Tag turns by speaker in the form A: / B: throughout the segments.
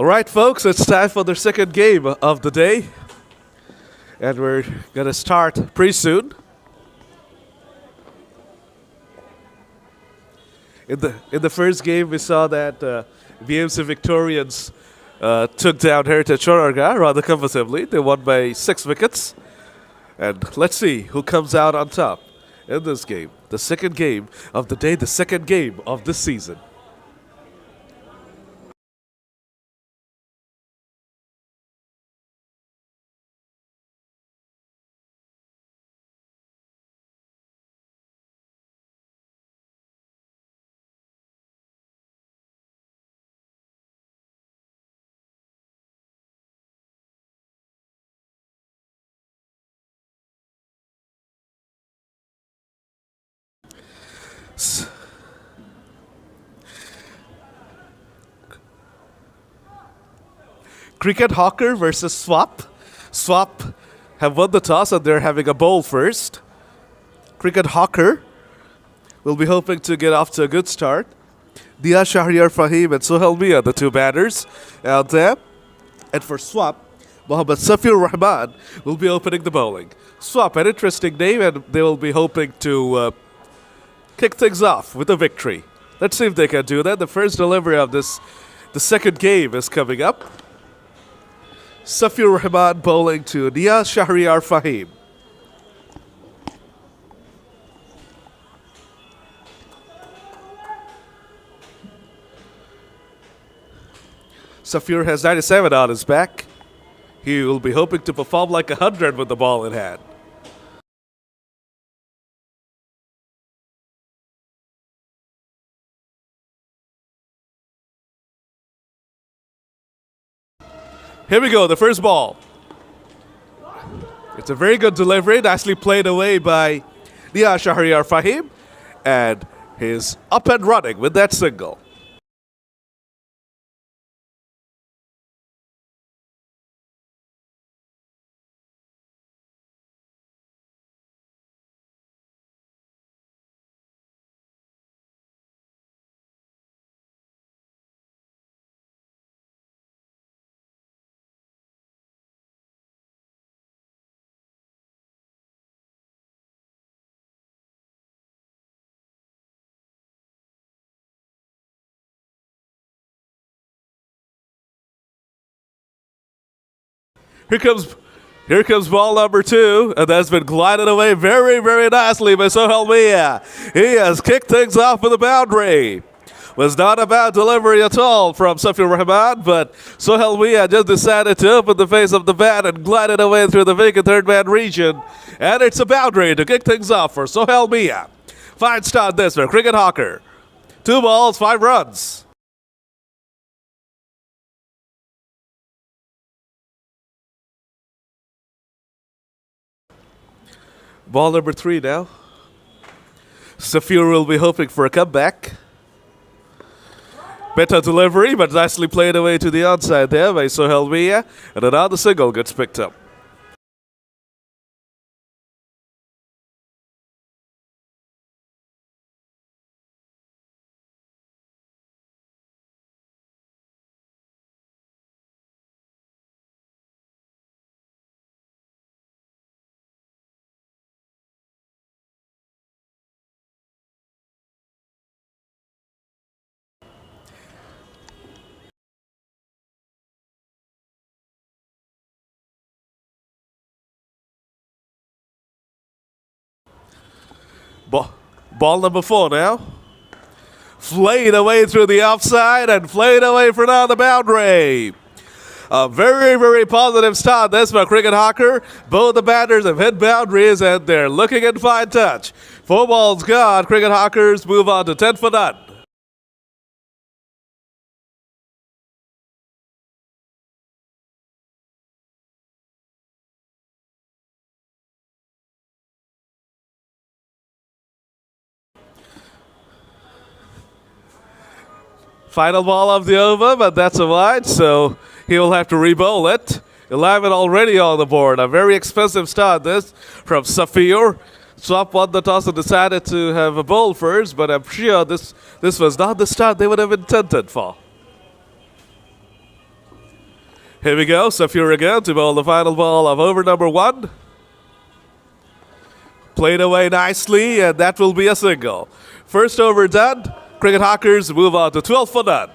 A: All right, folks, it's time for the second game of the day. And we're going to start pretty soon. In the first game, we saw that VMC Victorians took down Heritage Chororga rather comfortably. They won by 6 wickets. And let's see who comes out on top in this game. The second game of the day, the second game of this season. Cricket Hawker versus Swap. Swap have won the toss and they're having a bowl first. Cricket Hawker will be hoping to get off to a good start. Dia Shahriar Fahim and Sohail Mia, the two batters out there. And for Swap, Mohammad Safir Rahman will be opening the bowling. Swap, an interesting name, and they will be hoping to kick things off with a victory. Let's see if they can do that. The first delivery of the second game is coming up. Safir Rahman bowling to Dia Shahriar Fahim. Safir has 97 on his back. He will be hoping to perform like 100 with the ball in hand. Here we go, the first ball. It's a very good delivery, nicely played away by Dia Shahriar Fahim. And he's up and running with that single. Here comes ball number 2, and that's been glided away very, very nicely by Sohail Mia. He has kicked things off with a boundary. Was not a bad delivery at all from Safir Rahman, but Sohail Mia just decided to open the face of the bat and glided away through the vacant third man region. And it's a boundary to kick things off for Sohail Mia. Fine start this for Cricket Hawker. 2 balls, 5 runs. Ball number 3 now. Safir will be hoping for a comeback. Better delivery, but nicely played away to the onside there by Sohail Mia. And another single gets picked up. Ball number 4 now. Flayed away through the offside and flayed away for now the boundary. A very, very positive start this for Cricket Hawker. Both the batters have hit boundaries and they're looking in fine touch. 4 balls gone. Cricket Hawkers move on to 10 for none. Final ball of the over, but that's a wide, so he will have to re-bowl it. 11 already on the board. A very expensive start this from Safir. Swap won the toss and decided to have a bowl first, but I'm sure this was not the start they would have intended for. Here we go. Safir again to bowl the final ball of over number 1. Played away nicely, and that will be a single. First over done. Cricket Hawkers move on to 12 for none.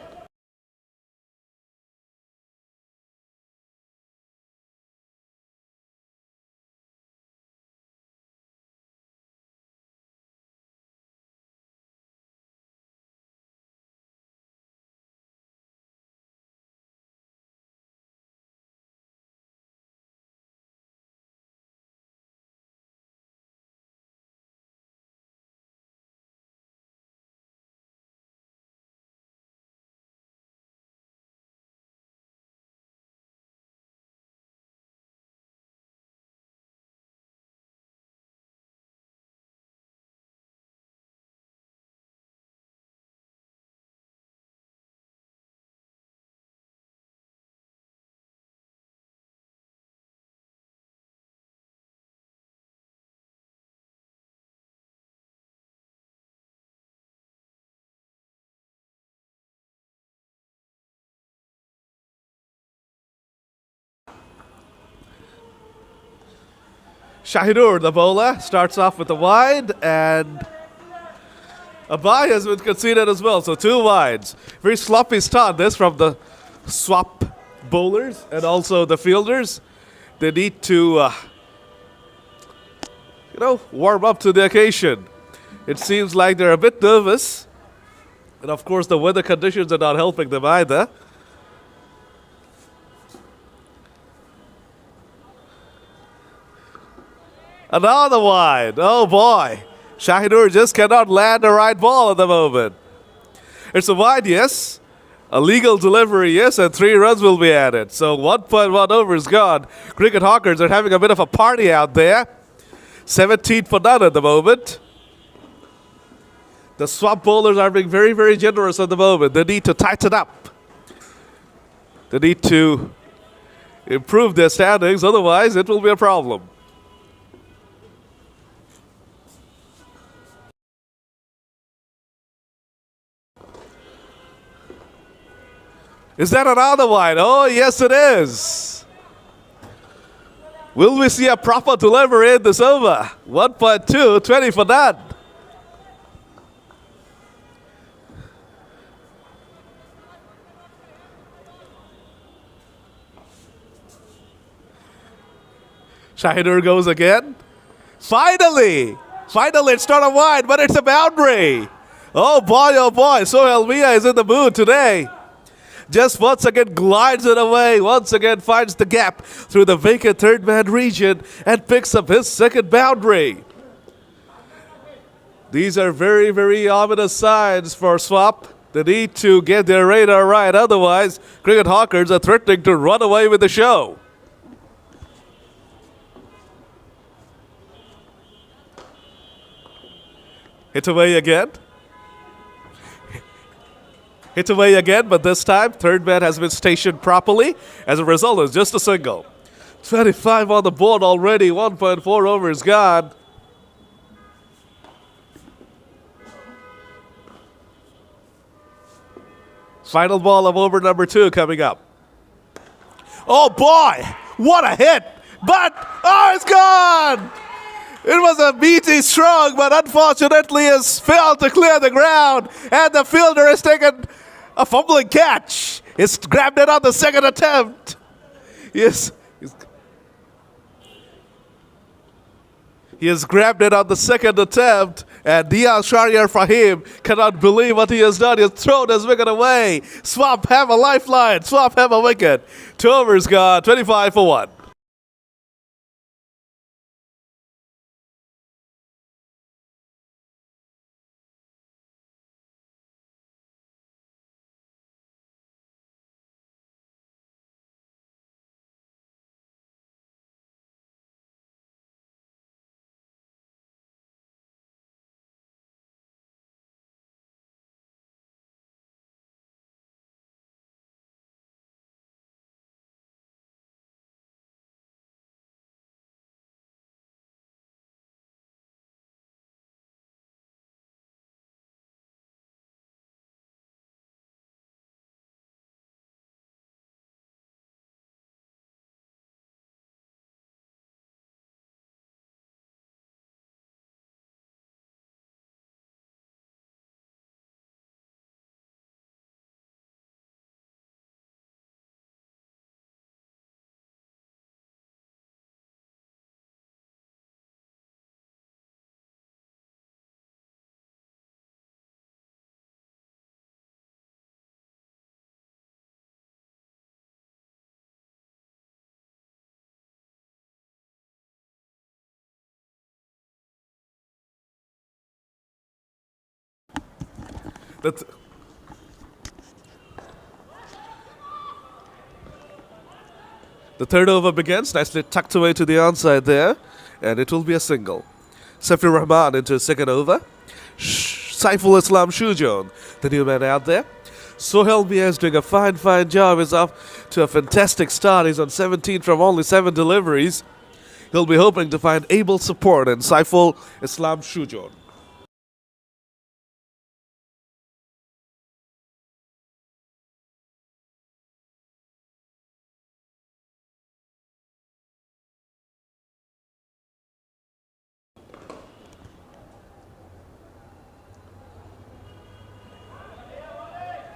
A: Shahidur, the bowler, starts off with a wide, and a bye has been conceded as well, so 2 wides. Very sloppy start this from the swap bowlers and also the fielders. They need to, warm up to the occasion. It seems like they're a bit nervous, and of course the weather conditions are not helping them either. Another wide. Oh boy. Shahidur just cannot land the right ball at the moment. It's a wide, yes. A legal delivery, yes, and 3 runs will be added. So 1.1 over is gone. Cricket Hawkers are having a bit of a party out there. 17 for none at the moment. The swamp bowlers are being very, very generous at the moment. They need to tighten up. They need to improve their standings, otherwise it will be a problem. Is that another wide? Oh, yes, it is. Will we see a proper delivery in this over? 1.2, 20 for none. Shahidur goes again. Finally! Finally, it's not a wide, but it's a boundary. Oh boy, Sohail Mia is in the mood today. Just once again glides it away, once again finds the gap through the vacant third man region and picks up his second boundary. These are very, very ominous signs for Swap. They need to get their radar right, otherwise Cricket Hawkers are threatening to run away with the show. Hit away again. Hit away again, but this time, third man has been stationed properly. As a result, it's just a single. 25 on the board already, 1.4 over is gone. Final ball of over number 2 coming up. Oh boy, what a hit! But, oh, it's gone! It was a meaty stroke, but unfortunately has failed to clear the ground, and the fielder has taken a fumbling catch. He's grabbed it on the second attempt. Yes. He has grabbed it on the second attempt, and Diya Shariar Fahim cannot believe what he has done. He has thrown his wicket away. Swamp have a lifeline. Swamp have a wicket. 2 overs gone, 25 for 1. The third over begins, nicely tucked away to the onside there, and it will be a single. Safir Rahman into his second over. Saiful Islam Shujon, the new man out there. Sohail Mia is doing a fine job. He's off to a fantastic start. He's on 17 from only 7 deliveries. He'll be hoping to find able support in Saiful Islam Shujon.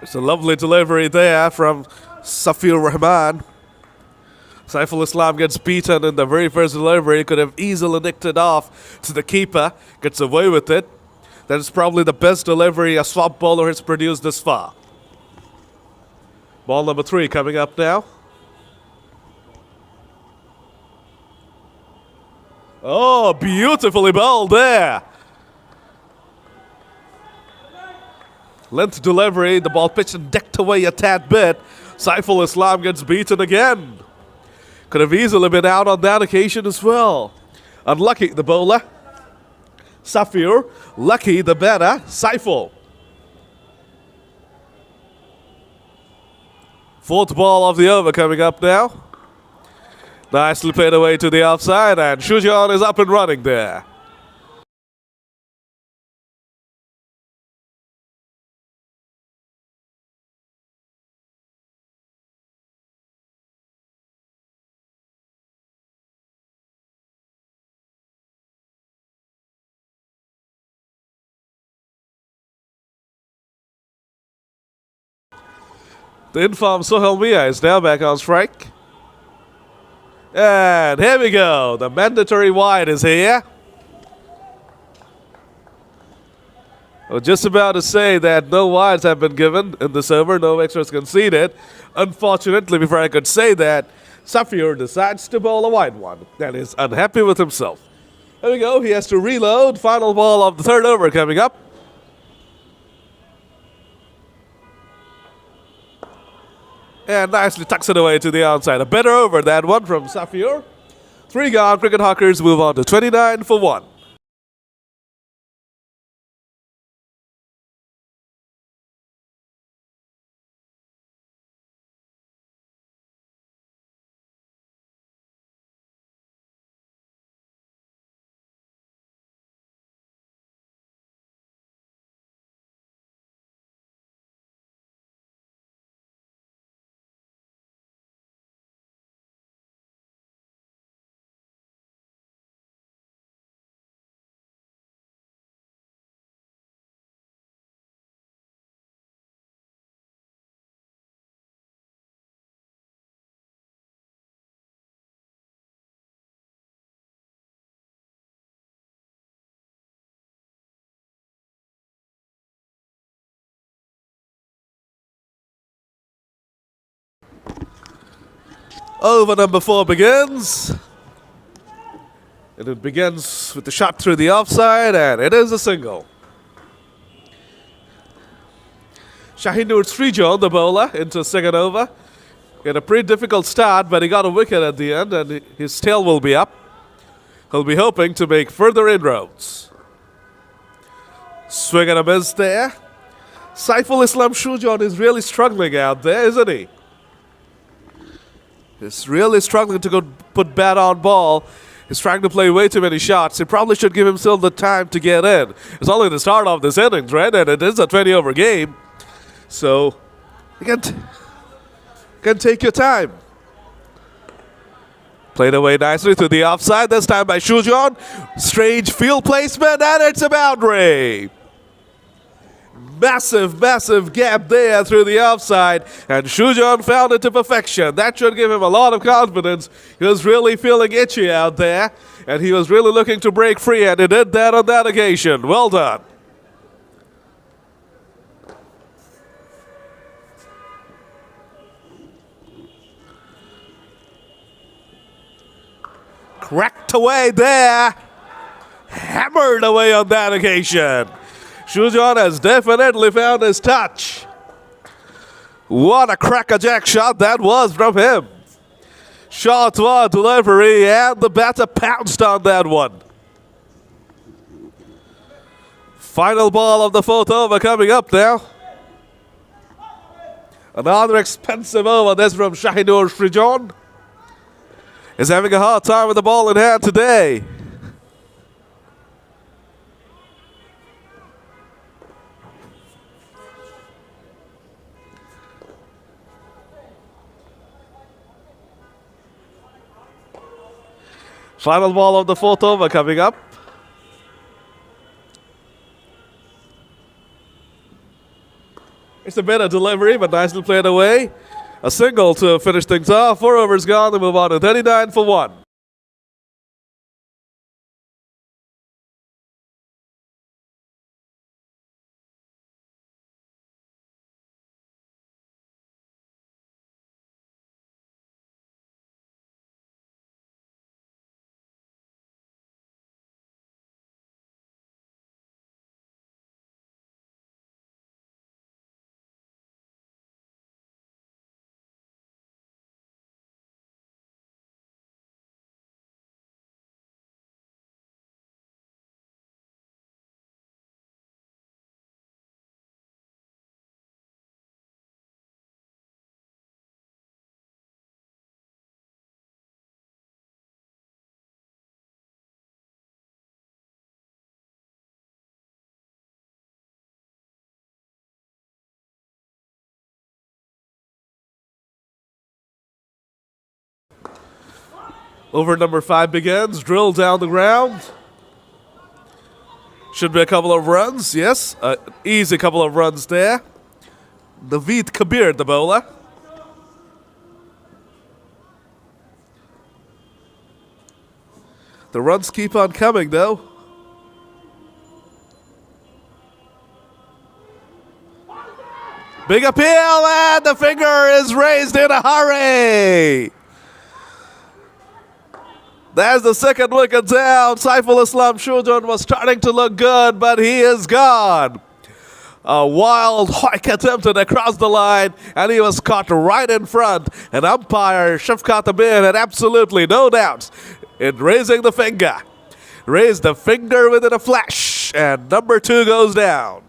A: It's a lovely delivery there from Safir Rahman. Saiful Islam gets beaten in the very first delivery. Could have easily nicked it off to the keeper. Gets away with it. That is probably the best delivery a swap bowler has produced this far. Ball number 3 coming up now. Oh, beautifully bowled there. Length delivery, the ball pitched and decked away a tad bit. Saiful Islam gets beaten again. Could have easily been out on that occasion as well. Unlucky the bowler, Safir. Lucky the batter, Saiful. Fourth ball of the over coming up now. Nicely played away to the outside, and Shujon is up and running there. The informed Sohail Mia is now back on strike. And here we go. The mandatory wide is here. I was just about to say that no wides have been given in this over, no extras conceded. Unfortunately, before I could say that, Safir decides to bowl a wide one and is unhappy with himself. There we go. He has to reload. Final ball of the third over coming up. And nicely tucks it away to the outside. A better over, that one from Safir. 3 gone. Cricket Hawkers move on to 29 for 1. Over number 4 begins. And it begins with the shot through the offside, and it is a single. Shahinur Srijon, the bowler, into second over. He had a pretty difficult start, but he got a wicket at the end, and his tail will be up. He'll be hoping to make further inroads. Swing and a miss there. Saiful Islam Shujon is really struggling out there, isn't he? He's really struggling to go put bat on ball. He's trying to play way too many shots. He probably should give himself the time to get in. It's only the start of this innings, right? And it is a 20-over game. So, you can take your time. Played away nicely to the offside. This time by Shujon. Strange field placement, and it's a boundary. Massive gap there through the offside, and Shujon found it to perfection. That should give him a lot of confidence. He was really feeling itchy out there, and he was really looking to break free, and he did that on that occasion. Well done. Cracked away there. Hammered away on that occasion. Shujon has definitely found his touch. What a crackerjack shot that was from him. Shot one delivery, and the batter pounced on that one. Final ball of the fourth over coming up now. Another expensive over. This from Shahidul Srijan. Is having a hard time with the ball in hand today. Final ball of the fourth over coming up. It's a better delivery, but nicely played away. A single to finish things off. 4 overs gone. They move on to 39 for 1. Over number 5 begins. Drill down the ground. Should be a couple of runs. Yes, easy couple of runs there. Naveed Kabir, the bowler. The runs keep on coming, though. Big appeal, and the finger is raised in a hurry. There's the second wicket down. Saiful Islam Shujon was starting to look good, but he is gone. A wild hike attempted across the line, and he was caught right in front. And umpire Shafqat Amir had absolutely no doubts in raising the finger. Raised the finger within a flash, and number 2 goes down.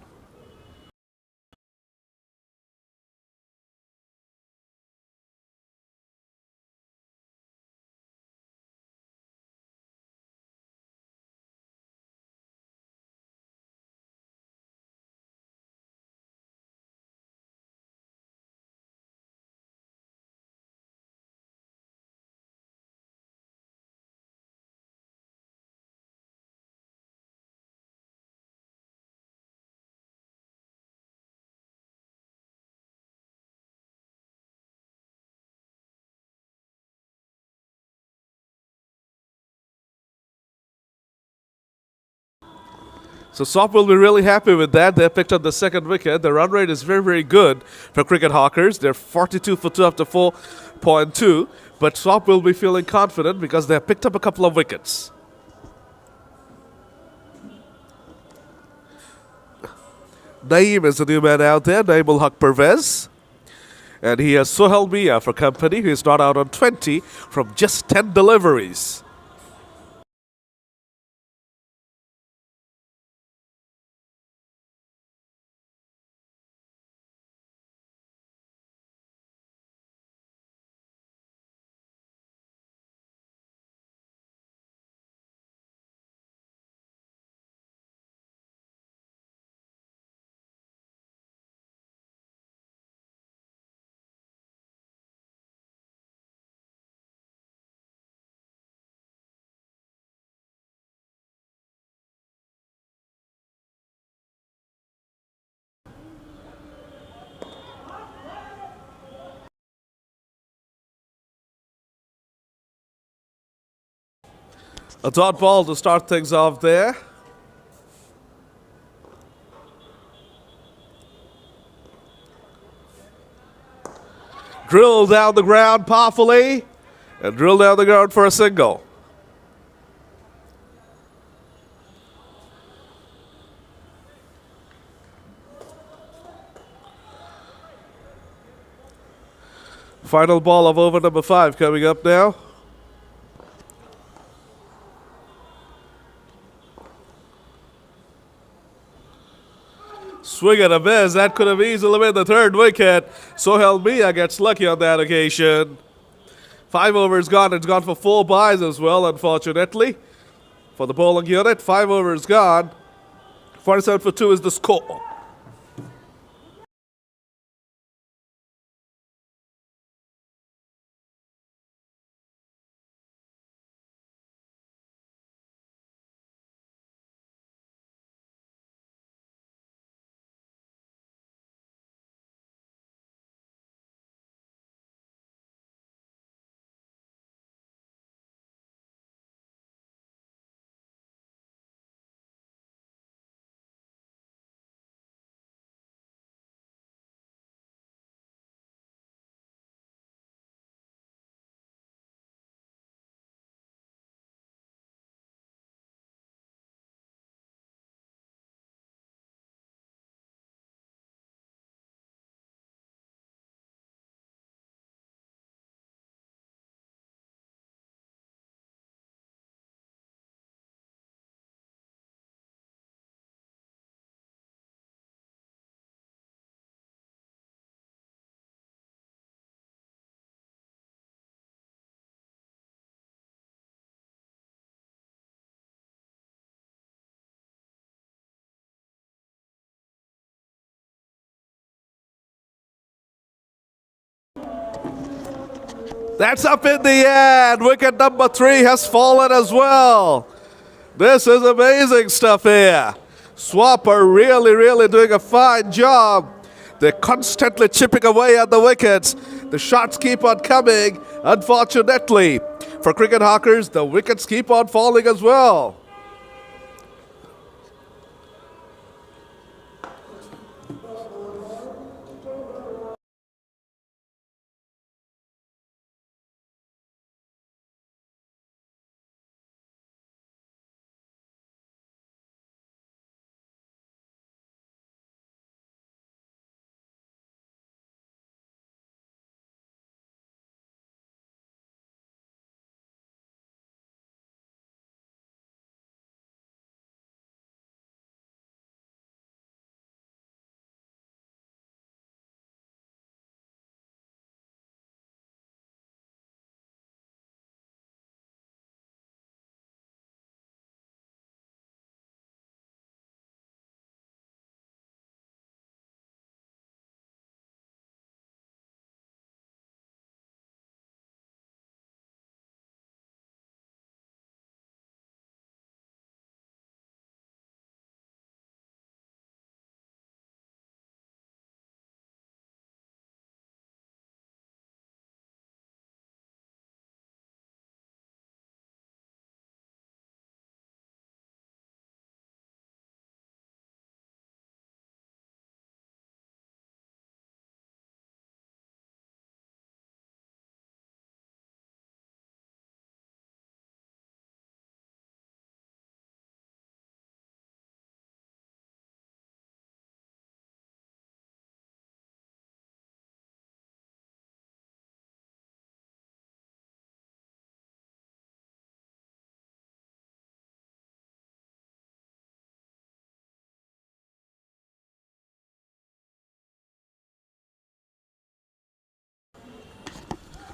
A: So Sop will be really happy with that. They picked up the second wicket. The run rate is very, very good for cricket hawkers. They're 42 for 2 after 4.2. But Sop will be feeling confident because they have picked up a couple of wickets. Naeem is the new man out there, Naeemul Haq Pervez. And he has Sohail Mia for company, who is not out on 20 from just 10 deliveries. A dot ball to start things off there. Drill down the ground powerfully, and drill down the ground for a single. Final ball of over number 5 coming up now. Swing and a miss. That could have easily been the 3rd wicket. Sohail Mia gets lucky on that occasion. 5 overs gone. It's gone for 4 byes as well, unfortunately. For the bowling unit, 5 overs gone. 47 for 2 is the score. That's up in the end. Wicket number 3 has fallen as well. This is amazing stuff here. Swap are really doing a fine job. They're constantly chipping away at the wickets. The shots keep on coming. Unfortunately, for cricket hawkers, the wickets keep on falling as well.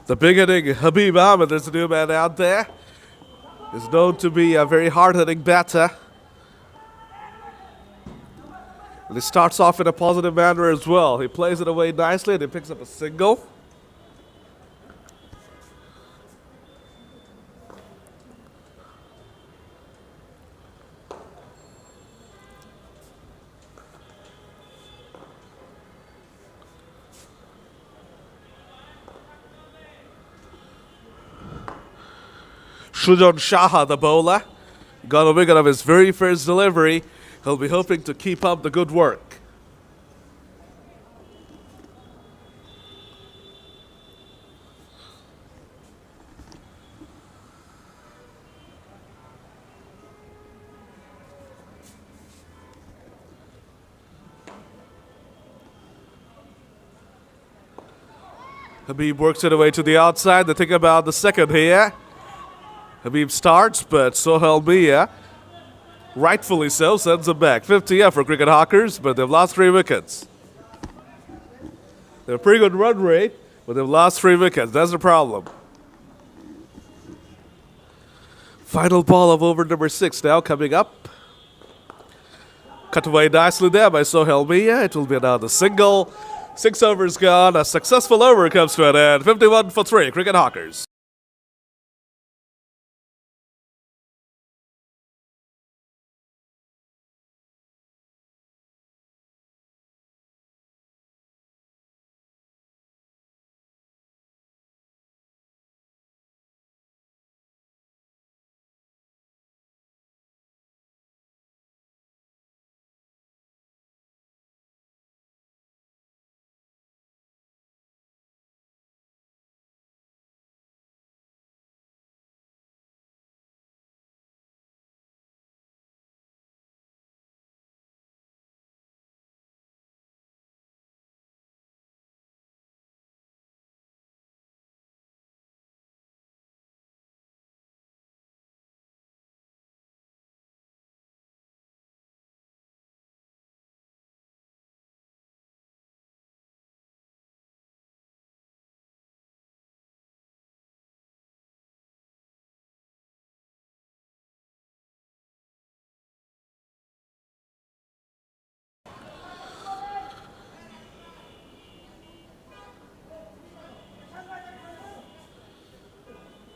A: The beginning, Habib Ahmed is the new man out there. Is known to be a very hard-hitting batter. And he starts off in a positive manner as well. He plays it away nicely and he picks up a single. Shujan Shaha, the bowler, got a wicket of his very first delivery. He'll be hoping to keep up the good work. Habib works it away to the outside. They think about the second here. Habib starts, but Sohail Mia, rightfully so, sends him back. 50 up for Cricket Hawkers, but they've lost 3 wickets. They have a pretty good run rate, but they've lost 3 wickets. That's the problem. Final ball of over number 6 now coming up. Cut away nicely there by Sohail Mia. It will be another single. 6 overs gone. A successful over comes to an end. 51 for 3, Cricket Hawkers.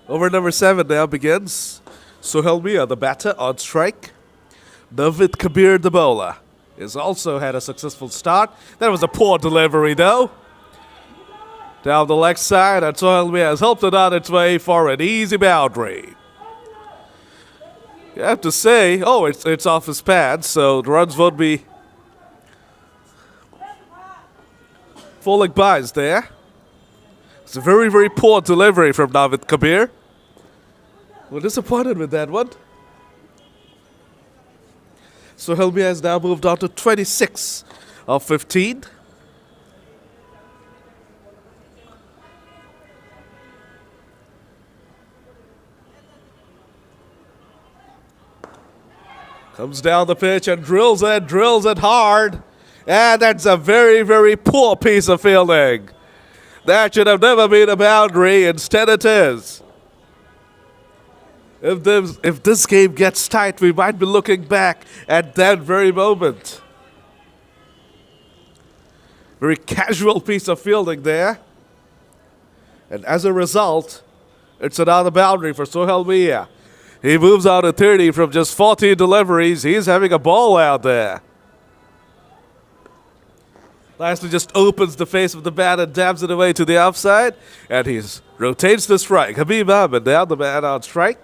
A: Over number 7 now begins. Sohail Mia, the batter, on strike. Navid Kabir, the bowler, has also had a successful start. That was a poor delivery, though. Down the leg side, and Sohail Mia has helped it on its way for an easy boundary. You have to say, oh, it's off his pad, so the runs won't be falling bys there. It's a very, very poor delivery from Navid Kabir. We're disappointed with that one. Sohail Mia has now moved on to 26 of 15. Comes down the pitch and drills it hard. And that's a very, very poor piece of fielding. That should have never been a boundary. Instead it is. If this game gets tight, we might be looking back at that very moment. Very casual piece of fielding there. And as a result, it's another boundary for Sohail Mia. He moves out to 30 from just 14 deliveries. He's having a ball out there. Nicely just opens the face of the bat and dabs it away to the outside. And he rotates the strike. Habib Ahmed down the man on strike.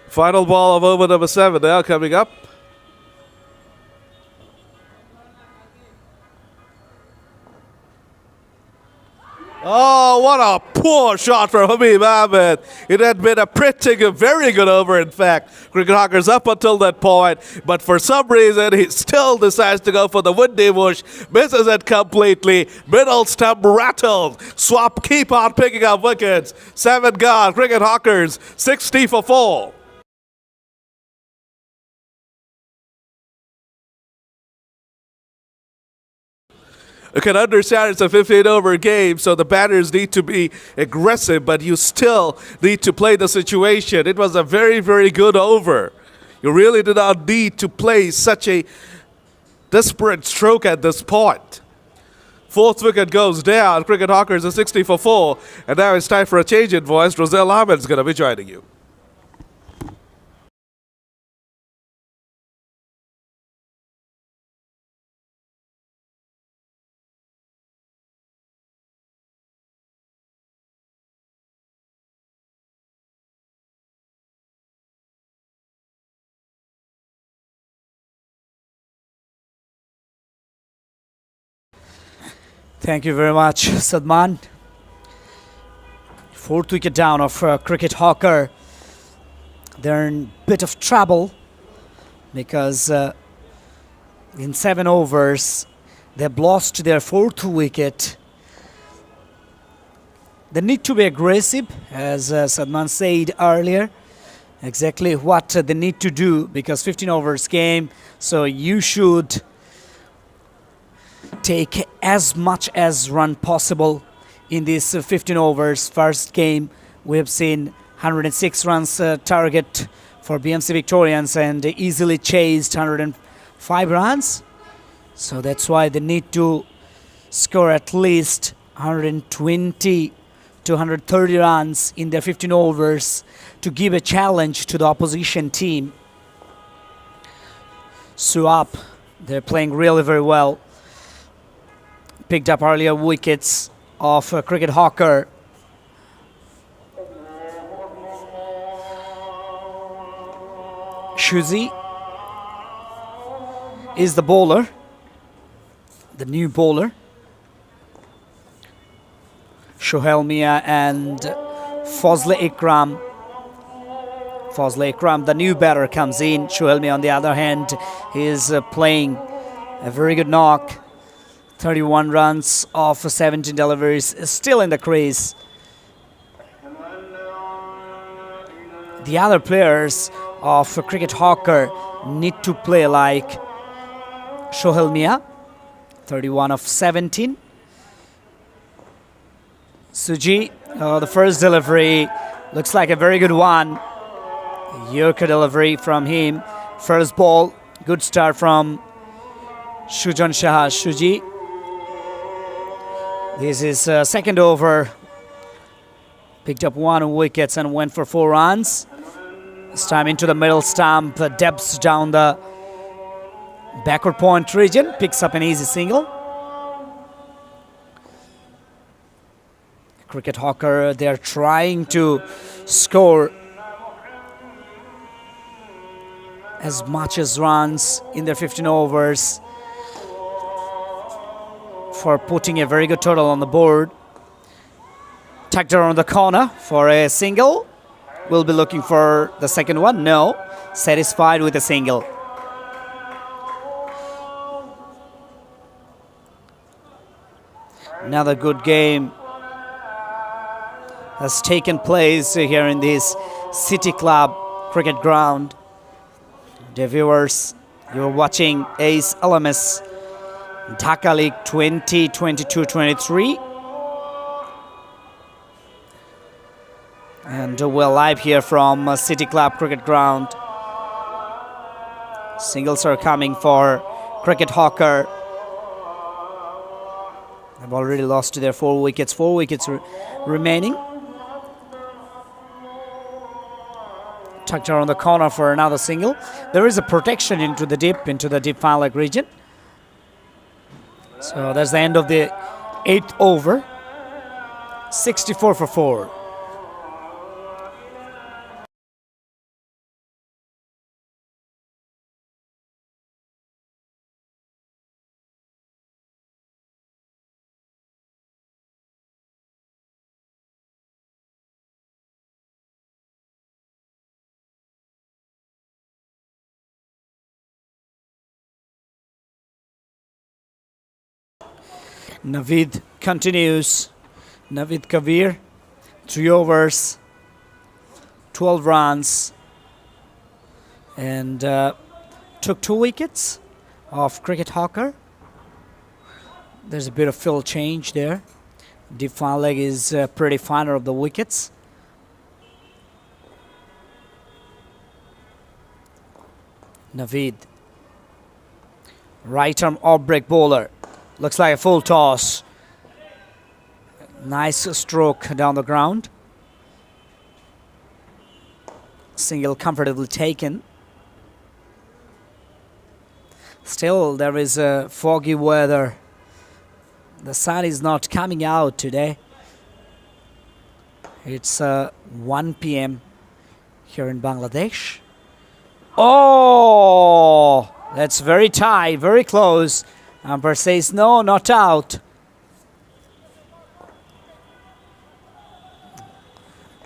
A: Final ball of over number 7 now coming up. Oh, what a poor shot from Habib Ahmed. It had been a very good over, in fact. Cricket Hawkers up until that point, but for some reason, he still decides to go for the windy bush, misses it completely. Middle stump rattled. Swap keep on picking up wickets. 7 gone. Cricket Hawkers 60 for 4. You can understand it's a 15-over game, so the batters need to be aggressive, but you still need to play the situation. It was a very, very good over. You really did not need to play such a desperate stroke at this point. 4th wicket goes down. Cricket Hawkers are 60 for 4. And now it's time for a change in voice. Roselle Ahmed's going to be joining you.
B: Thank you very much, Sadman. 4th wicket down of Cricket Hawker. they're in a bit of trouble because in 7 overs they've lost their 4th wicket. They need to be aggressive, as Sadman said earlier. Exactly what they need to do, because 15 overs game, so you should take as much as run possible in this 15 overs. First game we have seen 106 runs target for BMC Victorians and easily chased 105 runs. So that's why they need to score at least 120 to 130 runs in their 15 overs to give a challenge to the opposition team. Swap, they're playing really very well. Picked up earlier wickets of Cricket Hawker. Shuzi is the bowler, the new bowler. Shohel Mia and Fazle Ikram. Fazle Ikram, the new batter, comes in. Shohel Mia, on the other hand, is playing a very good knock. 31 runs off 17 deliveries, still in the crease. The other players of Cricket Hawker need to play like Shohel Mia, 31 of 17. Suji, the first delivery looks like a very good one. Yorker delivery from him. First ball, good start from Shujan Shah Shuji. This is second over. Picked up 1 wickets and went for 4 runs. This time into the middle stump, depths down the backward point region. Picks up an easy single. Cricket Hawker, they're trying to score as much as runs in their 15 overs for putting a very good total on the board. Tucked around the corner for a single. We'll be looking for the second one. No, satisfied with a single. Another good game has taken place here in this City Club cricket ground. Dear viewers, you're watching Ace LMS Dhaka League 2022-23. And we're live here from City Club cricket ground. Singles are coming for Cricket Hawker. They've already lost their 4 wickets. 4 wickets remaining. Tucked around the corner for another single. There is a protection into the deep fine leg region. So that's the end of the 8th over. 64 for 4. Naveed continues. Naveed Kabir, 3 overs, 12 runs, and took 2 wickets off Cricket Hawker. There's a bit of field change there. Deep fine leg is pretty finer of the wickets. Naveed, right arm off break bowler. Looks like a full toss. Nice stroke down the ground. Single comfortably taken. Still, there is foggy weather. The sun is not coming out today. It's 1 p.m. here in Bangladesh. Oh, that's very tight, very close. Umpire says no, not out.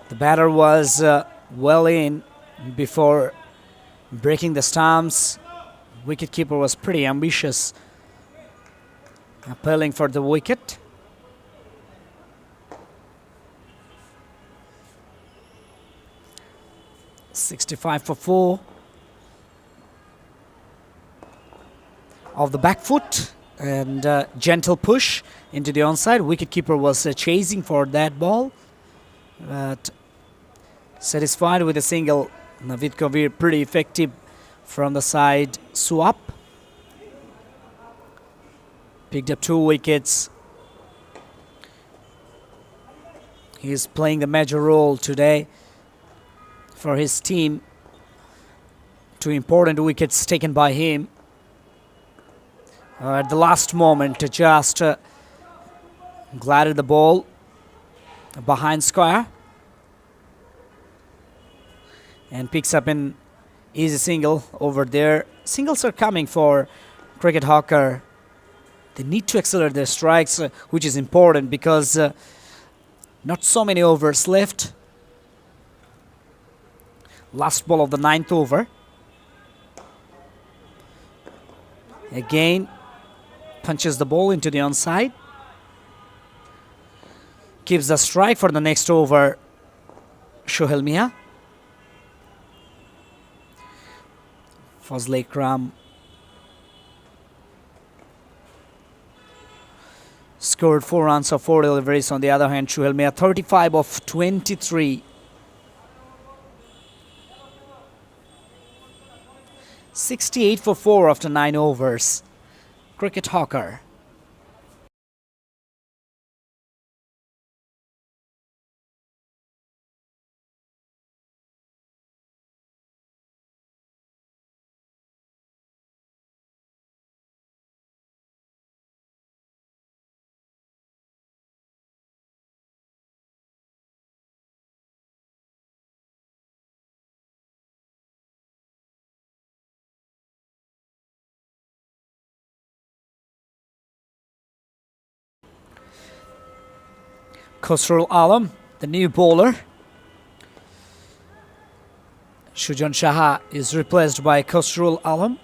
B: The batter was well in before breaking the stumps. Wicketkeeper was pretty ambitious, appealing for the wicket. .65 for 4. Off the back foot and gentle push into the onside. Wicketkeeper was chasing for that ball, but satisfied with a single. Navid Kavir pretty effective from the side swap. Picked up 2 wickets. He's playing the major role today for his team. 2 important wickets taken by him. At the last moment, just glided the ball behind square and picks up an easy single over there. Singles are coming for Cricket Hawker. They need to accelerate their strikes, which is important because not so many overs left. Last ball of the 9th over. Again, punches the ball into the onside. Gives the strike for the next over, Shohel Mia. Fazle Ikram scored 4 runs of 4 deliveries. On the other hand, Shohel Mia 35 of 23. 68 for 4 after 9 overs. Cricket Hawker. Khosrul Alam, the new bowler. Shujan Shaha is replaced by Khosrul Alam.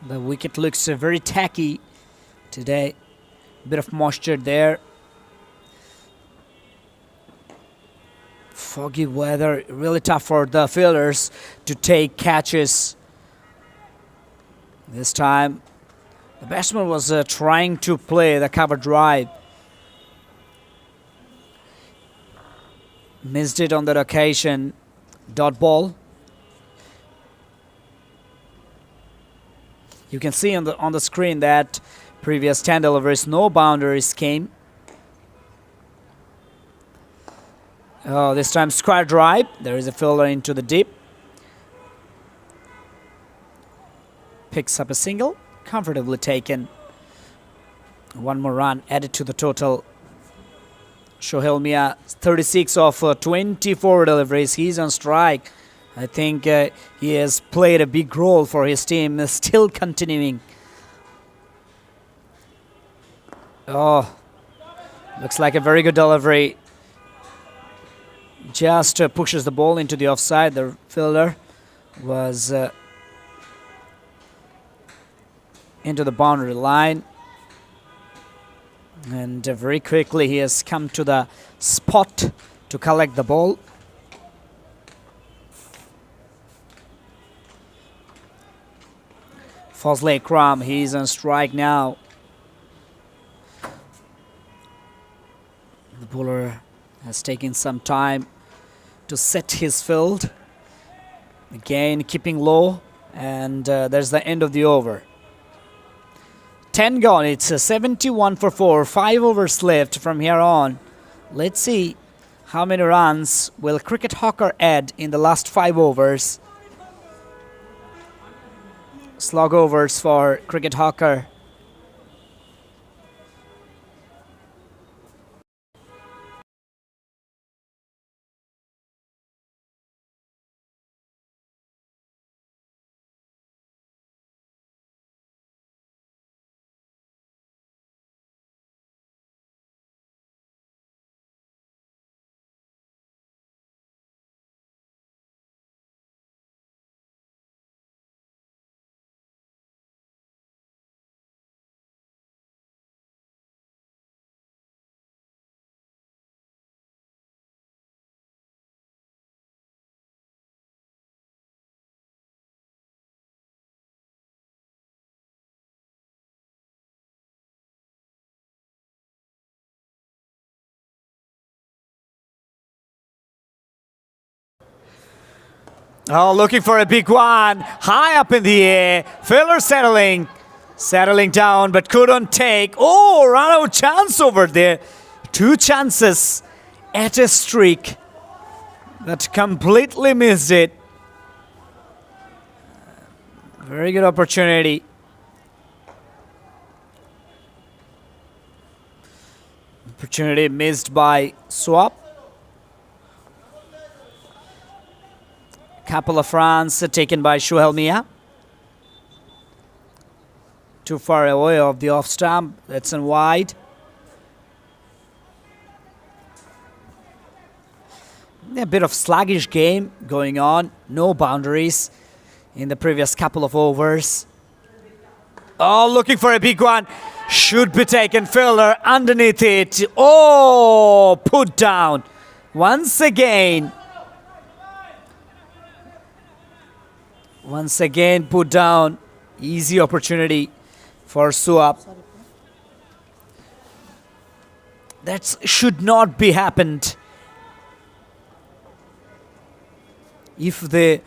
B: The wicket looks very tacky today. Bit of moisture there. Foggy weather, really tough for the fielders to take catches. This time, the batsman was trying to play the cover drive. Missed it on that occasion. Dot ball. You can see on the screen that previous 10 deliveries, no boundaries came. Oh, this time square drive. There is a fielder into the deep. Picks up a single. Comfortably taken. 1 more run added to the total. Shohel Mia 36 of 24 deliveries. He's on strike. I think he has played a big role for his team. Still continuing. Oh, looks like a very good delivery. Just pushes the ball into the offside. The fielder was into the boundary line, and very quickly he has come to the spot to collect the ball. Fazle Ikram, he's on strike now. The bowler has taken some time to set his field. Again, keeping low, and there's the end of the over. 10 gone. It's 71 for 4. 5 overs left from here on. Let's see how many runs will Cricket Hawker add in the last 5 overs. Slog overs for Cricket Hawker. Oh, looking for a big one. High up in the air. Fielder settling down, but couldn't take. Oh, run out chance over there. 2 chances at a streak, but completely missed it. Very good opportunity. Opportunity missed by Swap. Couple of runs taken by Shuhel Mia. Too far away of the off stump. That's in wide. A bit of sluggish game going on. No boundaries in the previous couple of overs. Oh, looking for a big one. Should be taken. Fielder underneath it. Oh, put down. Once again put down. Easy opportunity for Suap. That should not be happened. If they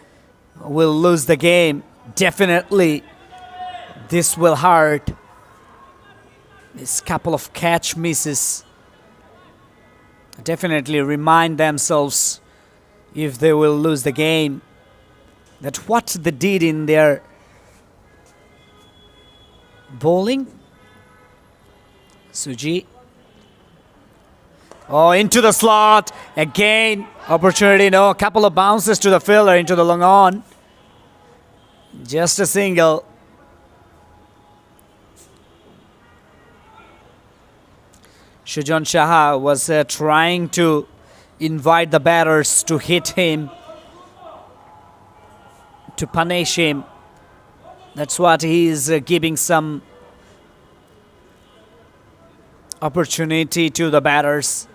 B: will lose the game, definitely this will hurt. This couple of catch misses definitely remind themselves, if they will lose the game, that what they did in their bowling. Suji. Oh, into the slot. Again, opportunity. No, a couple of bounces to the fielder into the long on. Just a single. Shujan Shaha was trying to invite the batters to hit him, to punish him. That's what he is giving some opportunity to the batters.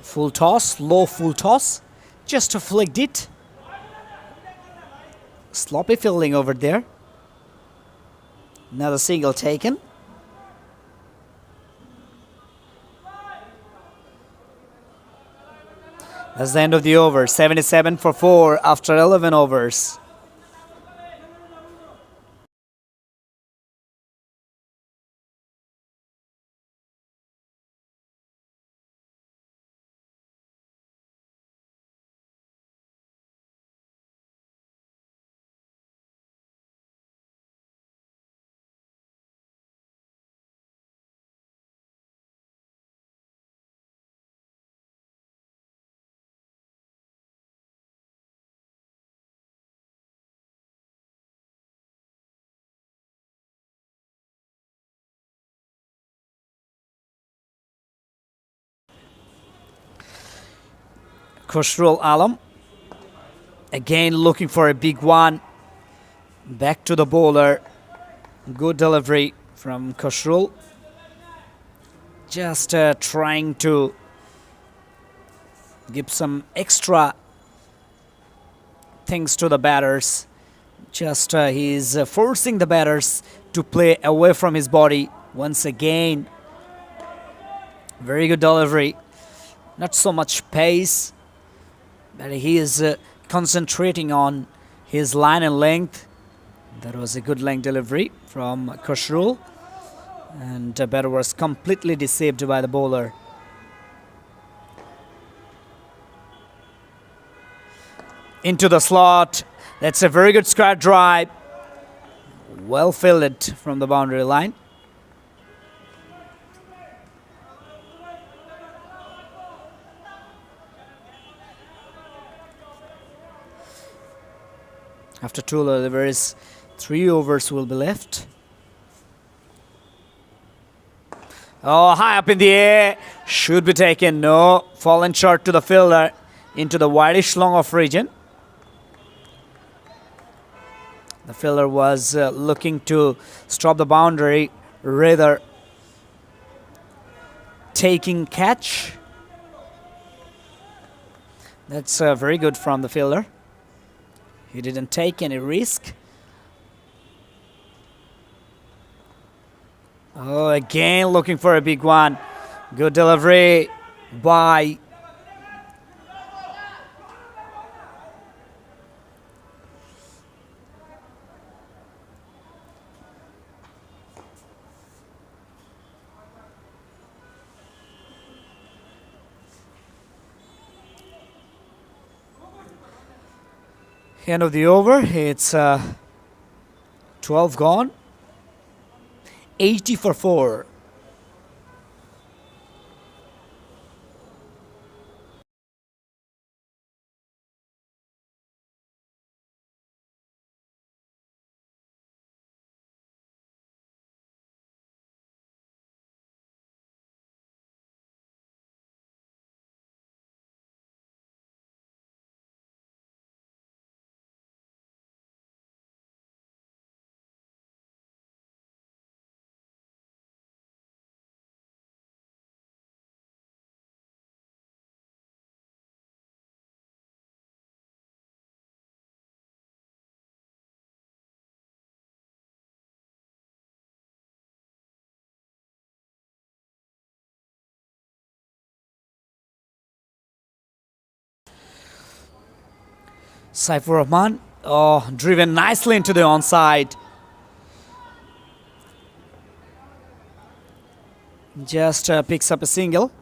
B: Full toss, low full toss, just flicked it. Sloppy fielding over there. Another single taken. That's the end of the over. 77 for 4 after 11 overs. Khosrul Alam again looking for a big one. Back to the bowler. Good delivery from Khosrul. Just trying to give some extra things to the batters. Just he's forcing the batters to play away from his body once again. Very good delivery. Not so much pace, but he is concentrating on his line and length. That was a good length delivery from Khosrul, and the batter was completely deceived by the bowler. Into the slot. That's a very good square drive. Well fielded from the boundary line. After 2 deliveries, 3 overs will be left. Oh, high up in the air. Should be taken. No. Fallen short to the fielder into the wideish long off region. The fielder was looking to stop the boundary, rather taking catch. That's very good from the fielder. He didn't take any risk. Oh, again looking for a big one. Good delivery by End of the over. It's 12 gone. 80 for 4. Saifur Rahman, driven nicely into the onside. Just picks up a single.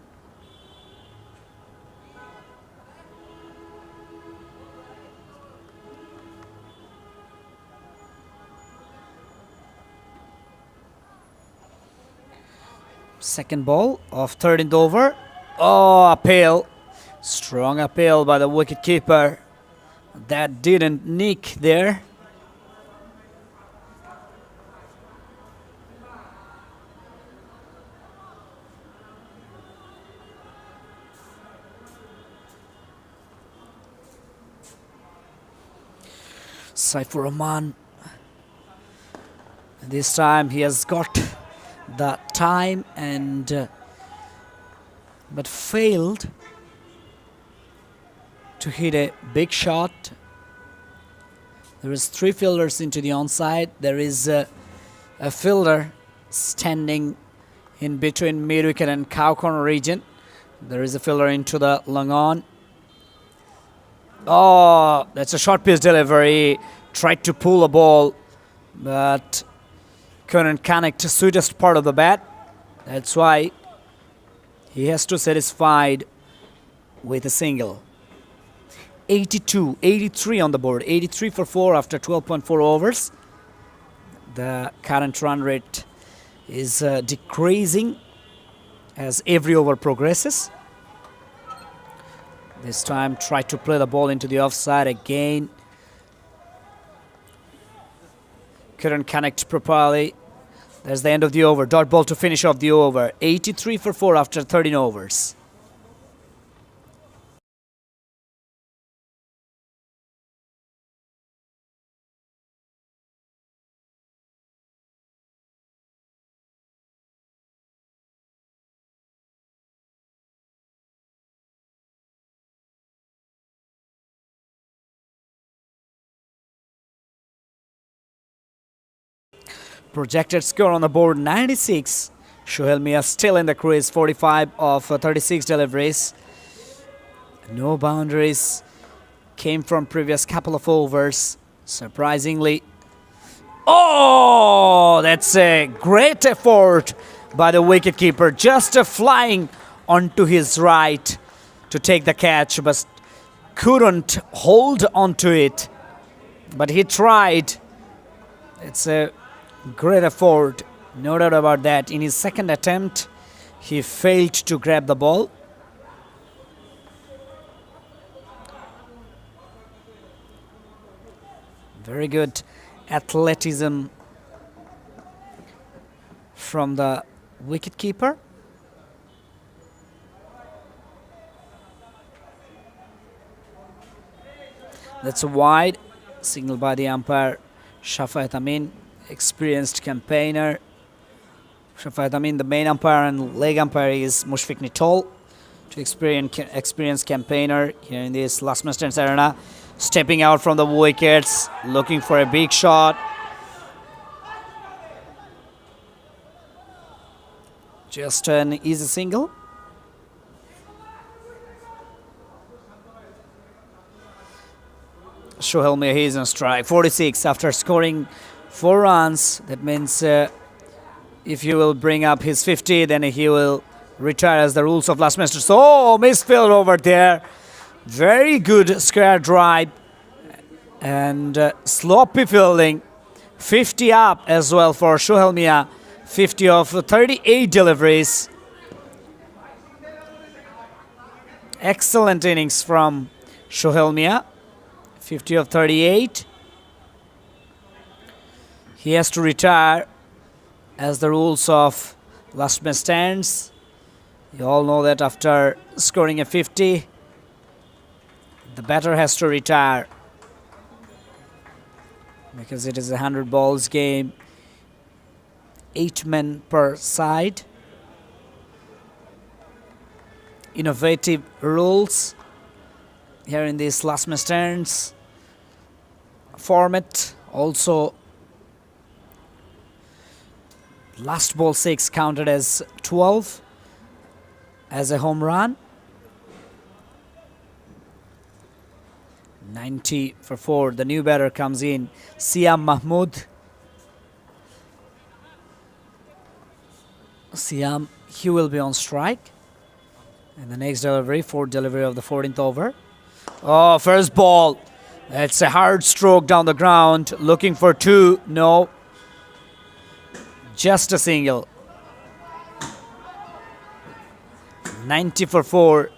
B: Second ball of third in the over. Oh, appeal. Strong appeal by the wicketkeeper. That didn't nick there. Saifur Rahman. This time he has got the time and but failed to hit a big shot. There is 3 fielders into the onside. There is a fielder standing in between mid-wicket and cow corner region. There is a fielder into the long on. Oh, that's a short pitch delivery. Tried to pull a ball, but couldn't connect the sweetest part of the bat. That's why he has to satisfied with a single. 82, 83 on the board. 83 for 4 after 12.4 overs. The current run rate is decreasing as every over progresses. This time tried to play the ball into the offside again. Couldn't connect properly. That's the end of the over. Dot ball to finish off the over. 83 for 4 after 13 overs. Projected score on the board 96. Shohel Mia still in the crease, 45 of 36 deliveries. No boundaries came from previous couple of overs. Surprisingly. Oh, that's a great effort by the wicketkeeper. Just flying onto his right to take the catch, but couldn't hold onto it. But he tried. It's a great effort, no doubt about that. In his second attempt, he failed to grab the ball. Very good athleticism from the wicketkeeper. That's a wide signal by the umpire, Shafayat Amin. Experienced campaigner. Shafayat Amin, the main umpire, and leg umpire is Mushfiq Nitol, to experienced campaigner here in this last man stands arena. Stepping out from the wickets, looking for a big shot. Just an easy single. Shohel Mia, he's on strike. 46 after scoring 4 runs. That means if he will bring up his 50, then he will retire as the rules of last master. So, misfield over there. Very good square drive. And sloppy fielding. 50 up as well for Shohel Mia. 50 of 38 deliveries. Excellent innings from Shohel Mia. 50 of 38. He has to retire as the rules of last man stands. You all know that after scoring a 50, the batter has to retire because it is a 100 balls game, 8 men per side. Innovative rules here in this last man stands format. Also, last ball 6 counted as 12 as a home run. 90 for 4. The new batter comes in, Siam Mahmood. Siam, he will be on strike. And the next delivery, fourth delivery of the 14th over. Oh, first ball. That's a hard stroke down the ground. Looking for 2. No. Just a single. 90 for 4.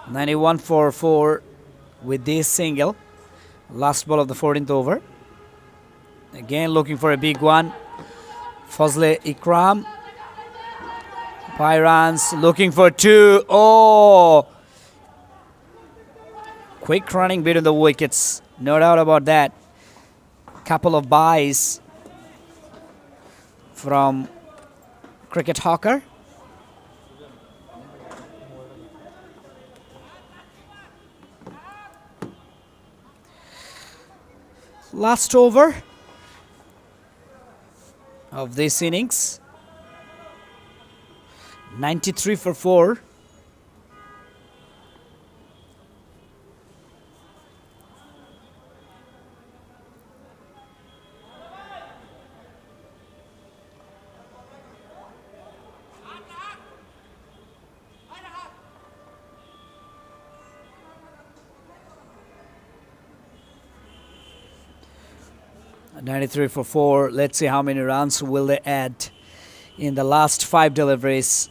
B: 91 for 4 with this single. Last ball of the 14th over. Again looking for a big one. Fazle Ikram. Pyrans looking for 2. Oh! Quick running between the wickets. No doubt about that. Couple of byes from Cricket Hawker. Last over of this innings. 93 for 4. $93 for 4. Let's see how many runs will they add in the last 5 deliveries.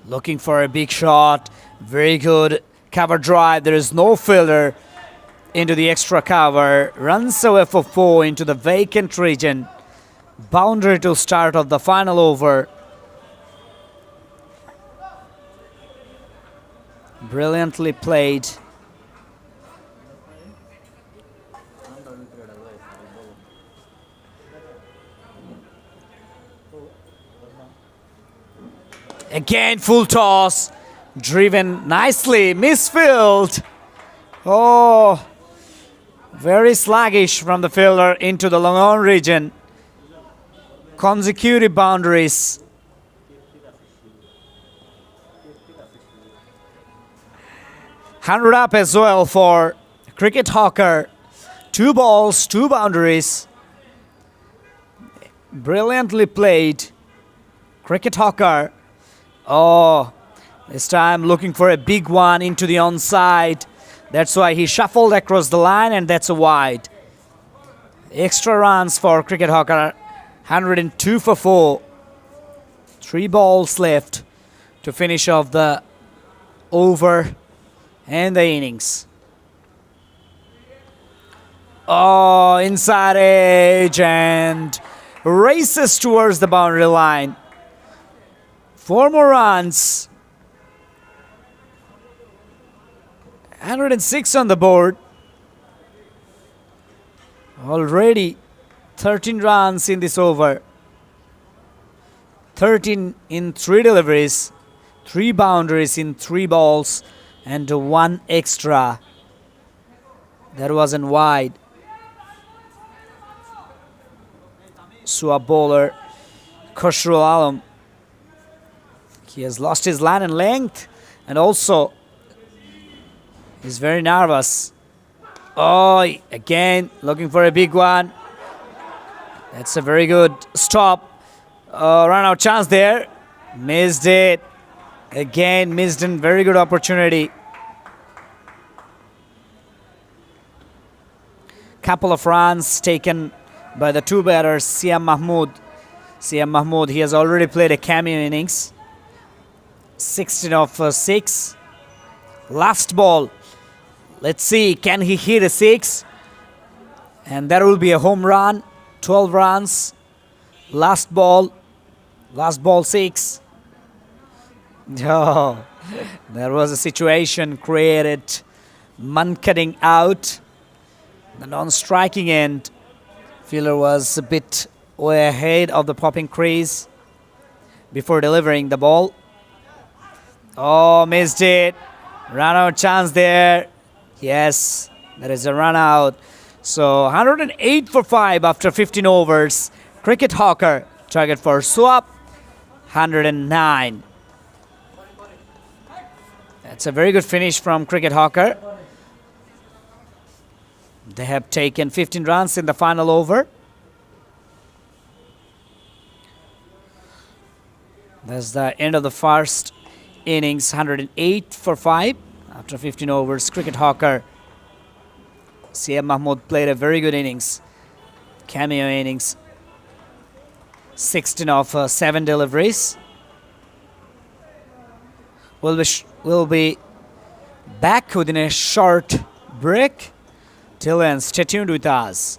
B: Looking for a big shot. Very good cover drive. There is no fielder into the extra cover. Runs away for 4 into the vacant region. Boundary to start of the final over. Brilliantly played. Again, full toss. Driven nicely. Misfield. Oh, very sluggish from the fielder into the long on region. Consecutive boundaries. Hundred up as well for Cricket Hawker. 2 balls, 2 boundaries. Brilliantly played. Cricket Hawker. Oh, this time looking for a big one into the onside. That's why he shuffled across the line, and that's a wide. Extra runs for Cricket Hawker. 102 for 4. 3 balls left to finish off the over and the innings. Oh, inside edge and races towards the boundary line. 4 more runs. 106 on the board. Already 13 runs in this over. 13 in 3 deliveries. 3 boundaries in 3 balls. And 1 extra. That wasn't wide. Swap bowler Khosrul Alam. He has lost his line and length, and also he's very nervous. Oh, again looking for a big one. That's a very good stop. Run out chance there. Missed it. Again missed a very good opportunity. couple of runs taken by the two batters, Siam Mahmood. Siam Mahmood, he has already played a cameo innings. 16 of 6. Last ball. Let's see, can he hit a 6? And that will be a home run. 12 runs. Last ball. Last ball 6. Oh, there was a situation created. Mankading out. The non-striking end. Fielder was a bit way ahead of the popping crease before delivering the ball. Oh, missed it. Run out chance there. Yes, there is a run out. So 108 for 5 after 15 overs. Cricket Hawker, target for swap, 109. That's a very good finish from Cricket Hawker. They have taken 15 runs in the final over. That's the end of the first innings, 108 for 5 after 15 overs. Cricket Hawker. Siam Mahmood played a very good innings, cameo innings. 16 of 7 deliveries. We'll be back within a short break. Till then, stay tuned with us.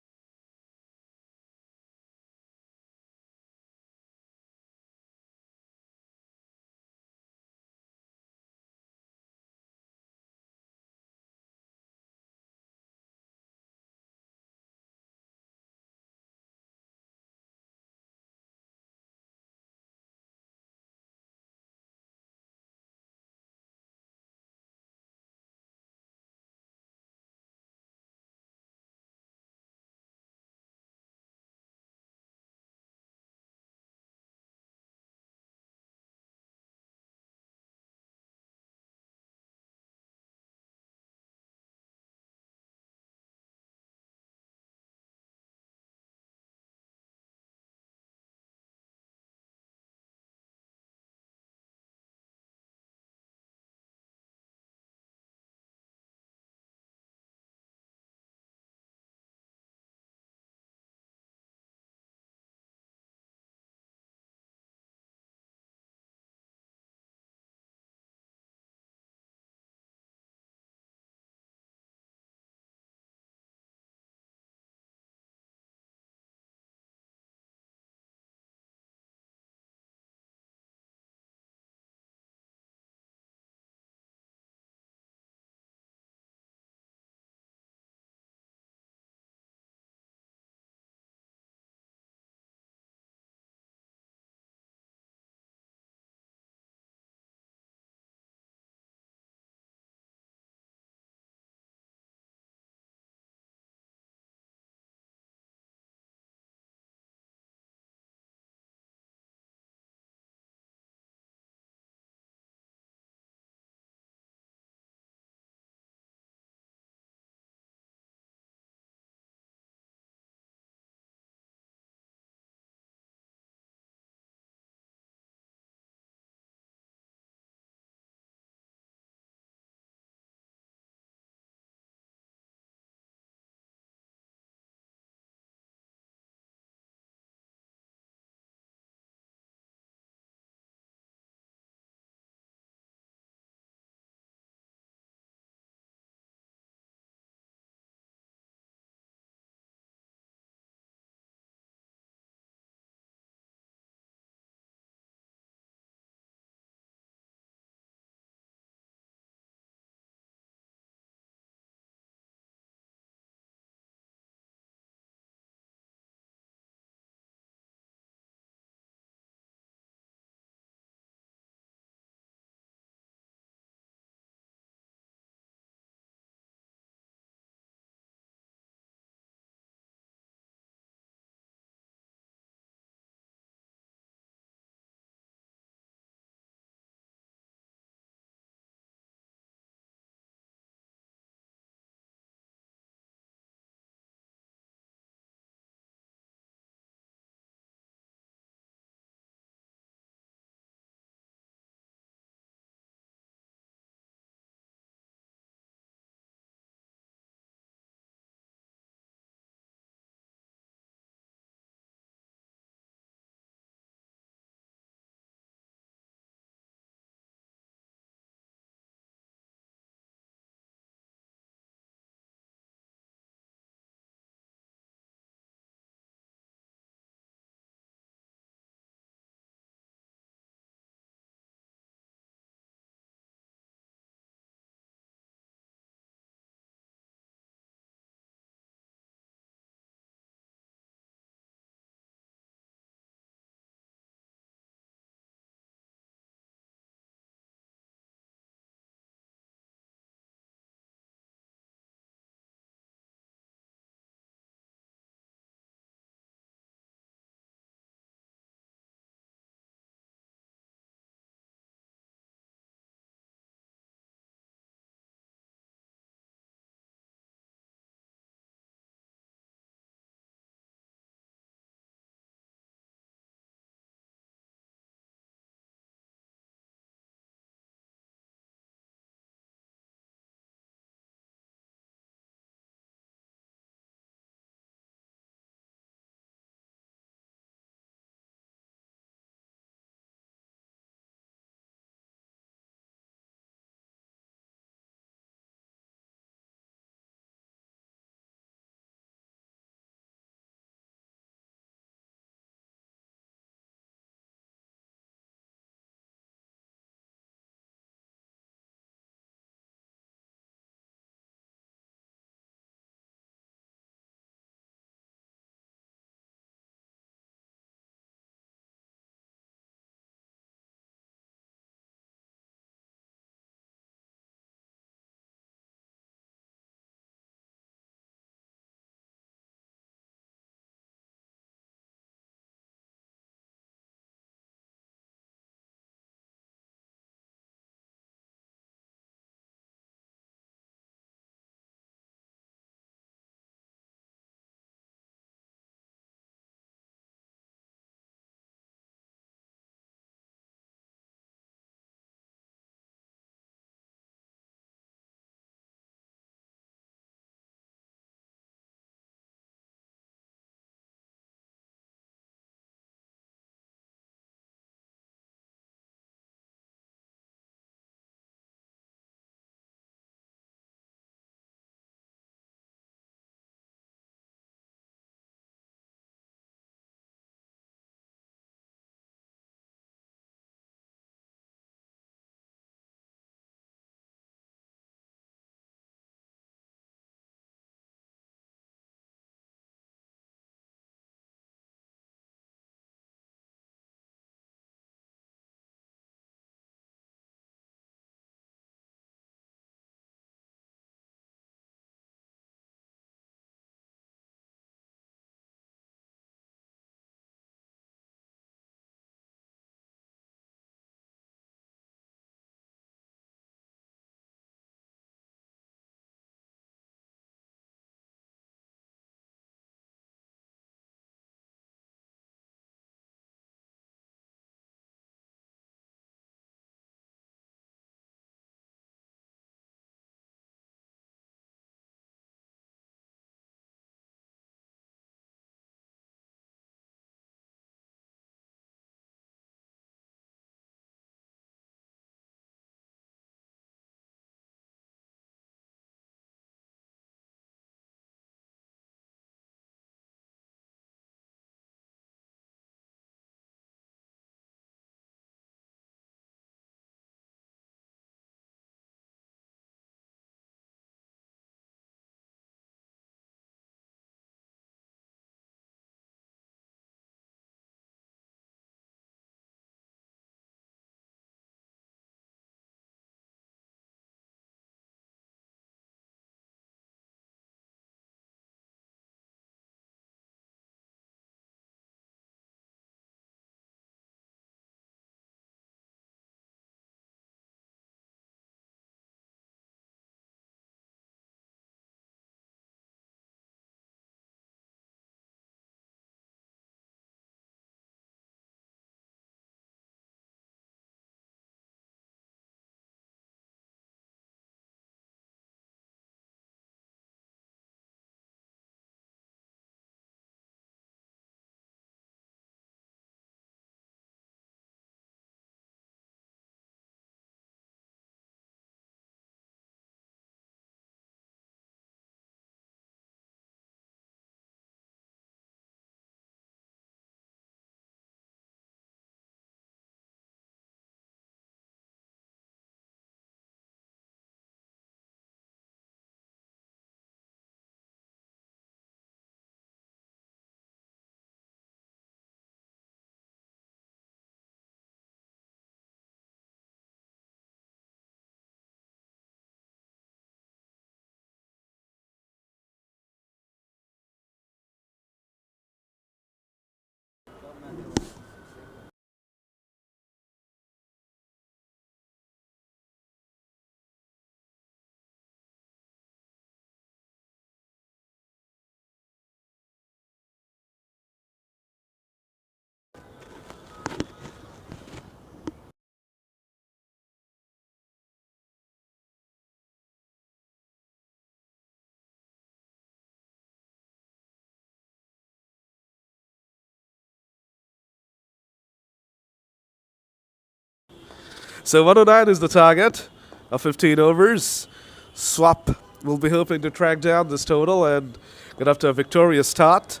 A: So 109 is the target of 15 overs. Swap will be hoping to track down this total and get off to a victorious start.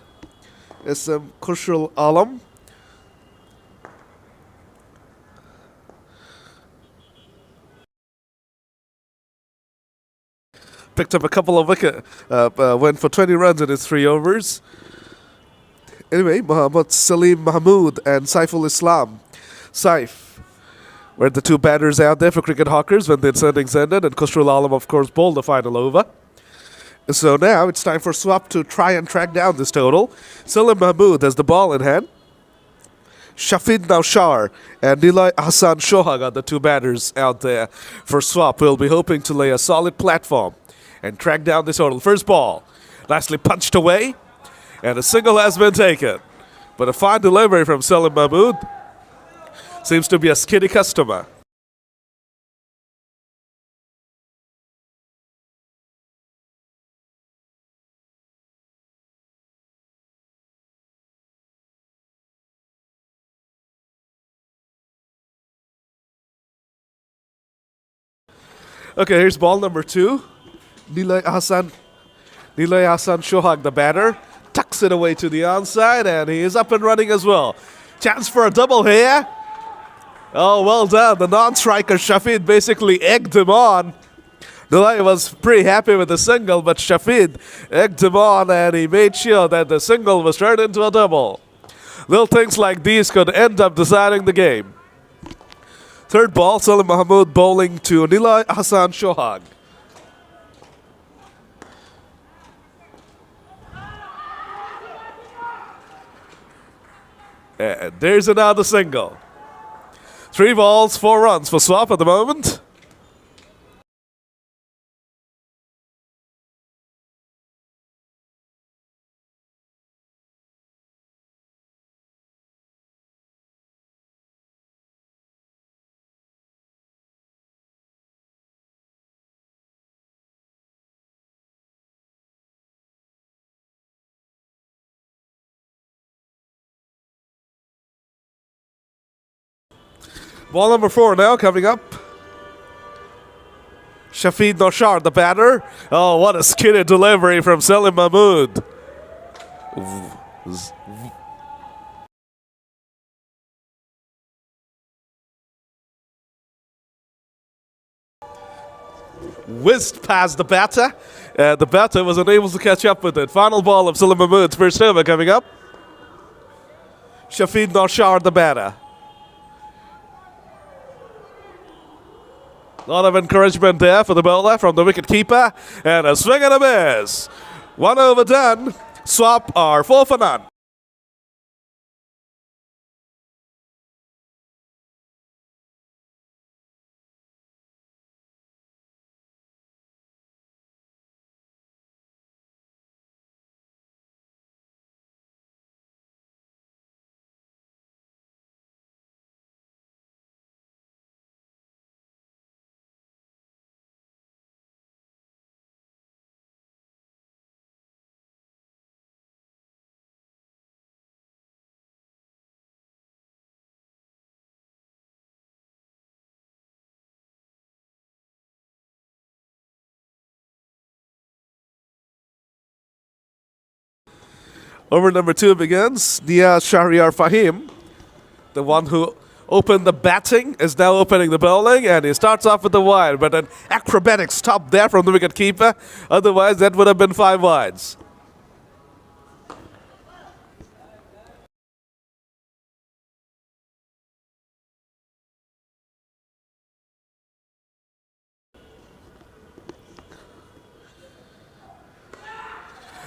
A: SM Khushrul Alam. Picked up a couple of wickets, went for 20 runs in his 3 overs. Anyway, Muhammad Salim Mahmood and Saiful Islam. Saif were the 2 batters out there for Cricket Hawkers when the innings ended, and Khushrul Alam, of course, bowled the final over. So now it's time for Swap to try and track down this total. Salim Mahmood has the ball in hand. Shafid Naushar and Nilay Hassan Shohag are the 2 batters out there for Swap. We'll be hoping to lay a solid platform and track down this total. First ball, nicely punched away, and a single has been taken. But a fine delivery from Salim Mahmood. Seems to be a skiddy customer. Okay, here's ball number 2. Nilay Hassan Shohag, the batter, tucks it away to the onside, and he is up and running as well. Chance for a double here. Oh, well done. The non-striker Shafid basically egged him on. Nilay was pretty happy with the single, but Shafid egged him on, and he made sure that the single was turned into a double. Little things like these could end up deciding the game. Third ball, Salim Mahmood bowling to Nilay Hassan Shohag. And there's another single. 3 balls, 4 runs for Swap at the moment. Ball number 4 now coming up. Shafid Naushar, the batter. Oh, what a skinny delivery from Salim Mahmood. Whizzed past the batter. The batter was unable to catch up with it. Final ball of Salim Mahmood's first over coming up. Shafid Naushar, the batter. A lot of encouragement there for the bowler from the wicket keeper. And a swing and a miss. 1 over done. Swap are 4 for none. Over number 2 begins. Nia Shahriar Fahim, the one who opened the batting, is now opening the bowling, and he starts off with the wide, but an acrobatic stop there from the wicket keeper. Otherwise, that would have been 5 wides.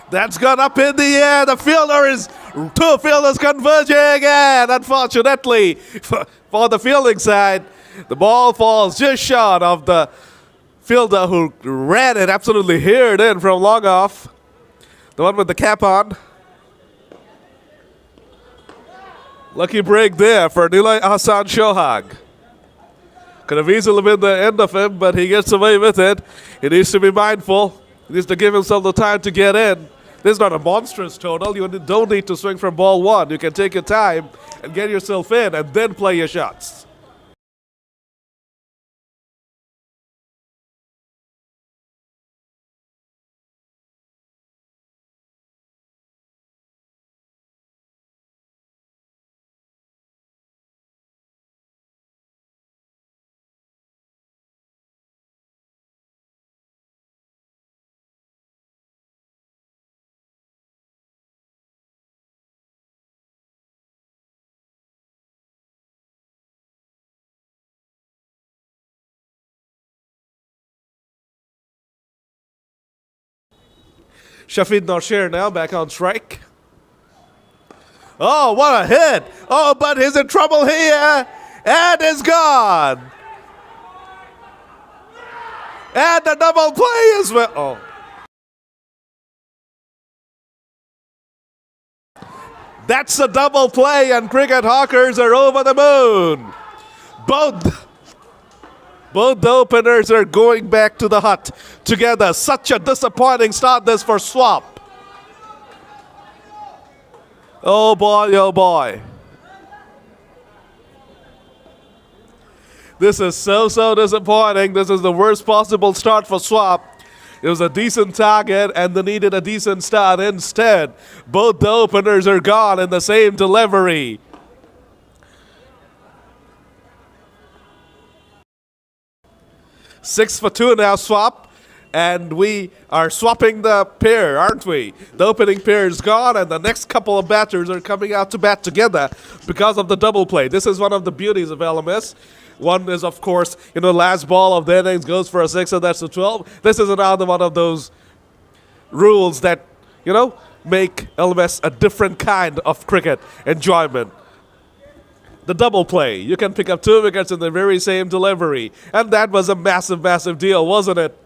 A: That's gone up in the air. The fielder is 2 fielders converging, and unfortunately for the fielding side, the ball falls just short of the fielder who ran it, absolutely heard in from long off. The one with the cap on. Lucky break there for Nilay Hassan Shohag. Could have easily been the end of him, but he gets away with it. He needs to be mindful. He needs to give himself the time to get in. This is not a monstrous total. You don't need to swing from ball 1. You can take your time and get yourself in and then play your shots. Shafid Norsher now back on strike. Oh, what a hit! Oh, but he's in trouble here, and it's gone. And the double play as well. Oh. That's a double play, and Cricket Hawkers are over the moon. Both the openers are going back to the hut together. Such a disappointing start this for Swap. Oh boy, oh boy. This is so disappointing. This is the worst possible start for Swap. It was a decent target and they needed a decent start. Instead, both the openers are gone in the same delivery. Six for two now, Swap. And we are swapping the pair, aren't we? The opening pair is gone, and the next couple of batters are coming out to bat together because of the double play. This is one of the beauties of LMS. One is, of course, last ball of the innings goes for a six, and that's a 12. This is another one of those rules that, make LMS a different kind of cricket enjoyment. The double play. You can pick up 2 wickets in the very same delivery. And that was a massive deal, wasn't it?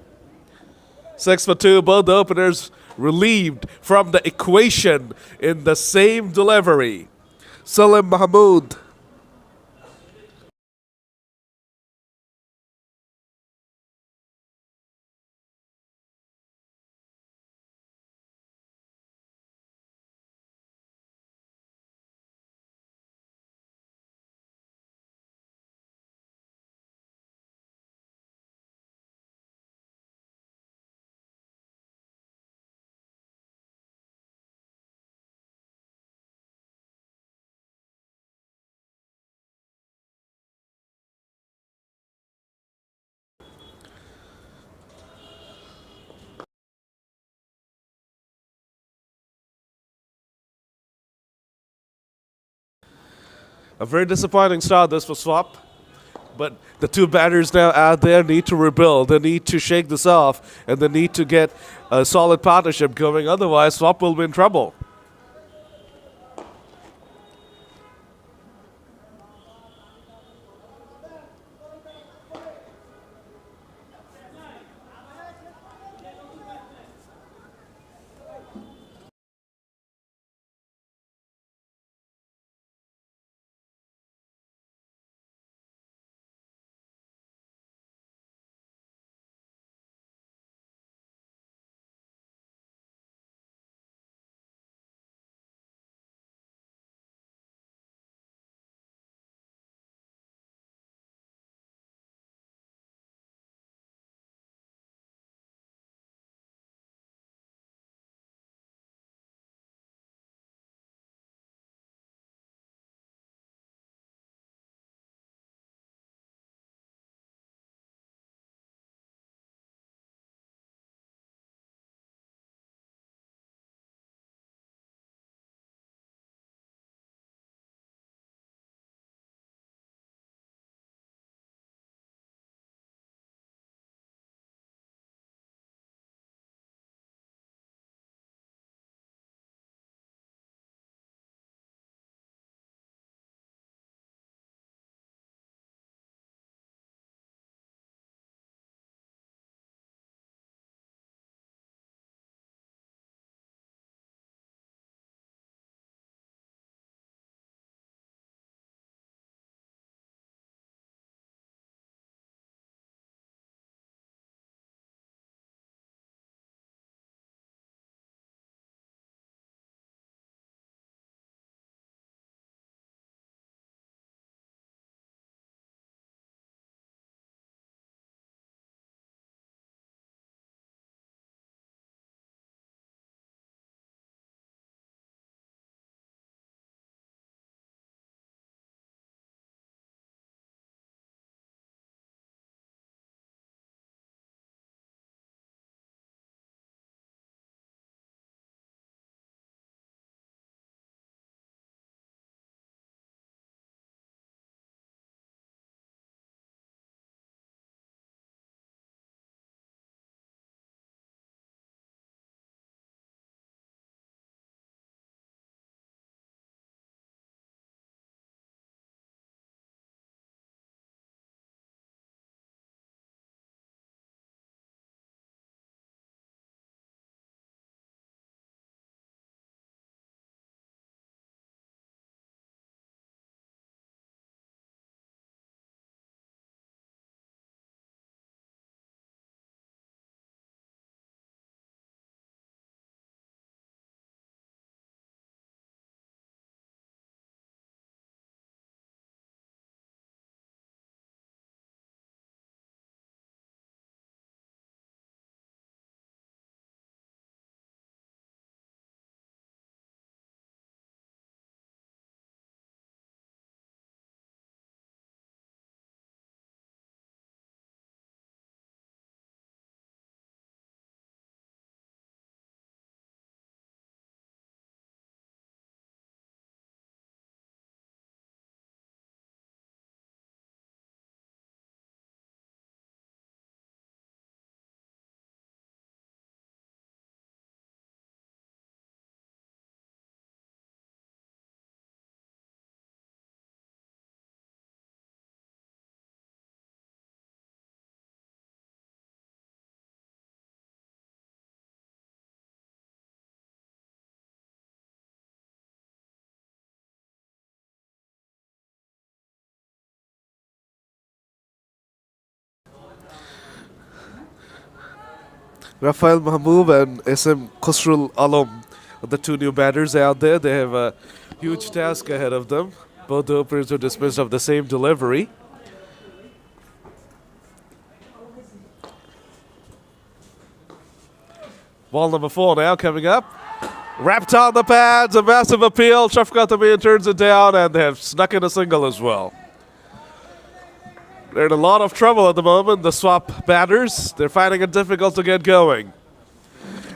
A: 6 for 2, both the openers relieved from the equation in the same delivery. Salim Mahmood. A very disappointing start this for Swap. But the two batters now out there need to rebuild. They need to shake this off, and they need to get a solid partnership going. Otherwise, Swap will be in trouble. Rafael Mahmoub and SM Khosrul Alam are the two new batters out there. They have a huge task ahead of them. Both the openers were dismissed of the same delivery. Ball number 4 now coming up. Wrapped on the pads, a massive appeal. Shafqat Amin turns it down, and they have snuck in a single as well. They're in a lot of trouble at the moment, the swap batters. They're finding it difficult to get going.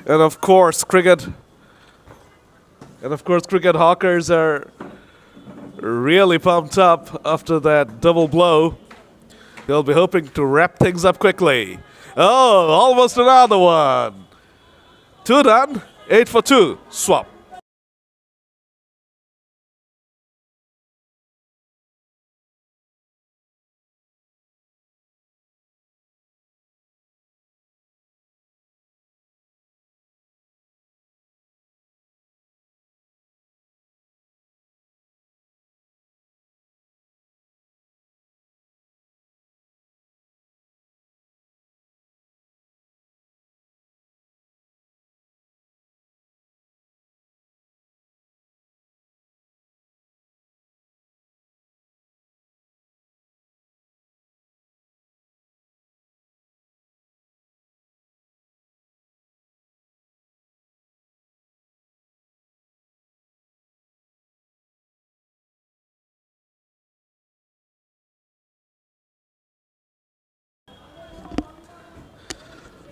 A: And of course, cricket hawkers are really pumped up after that double blow. They'll be hoping to wrap things up quickly. Oh, almost another one. 2 done, 8 for 2, swap.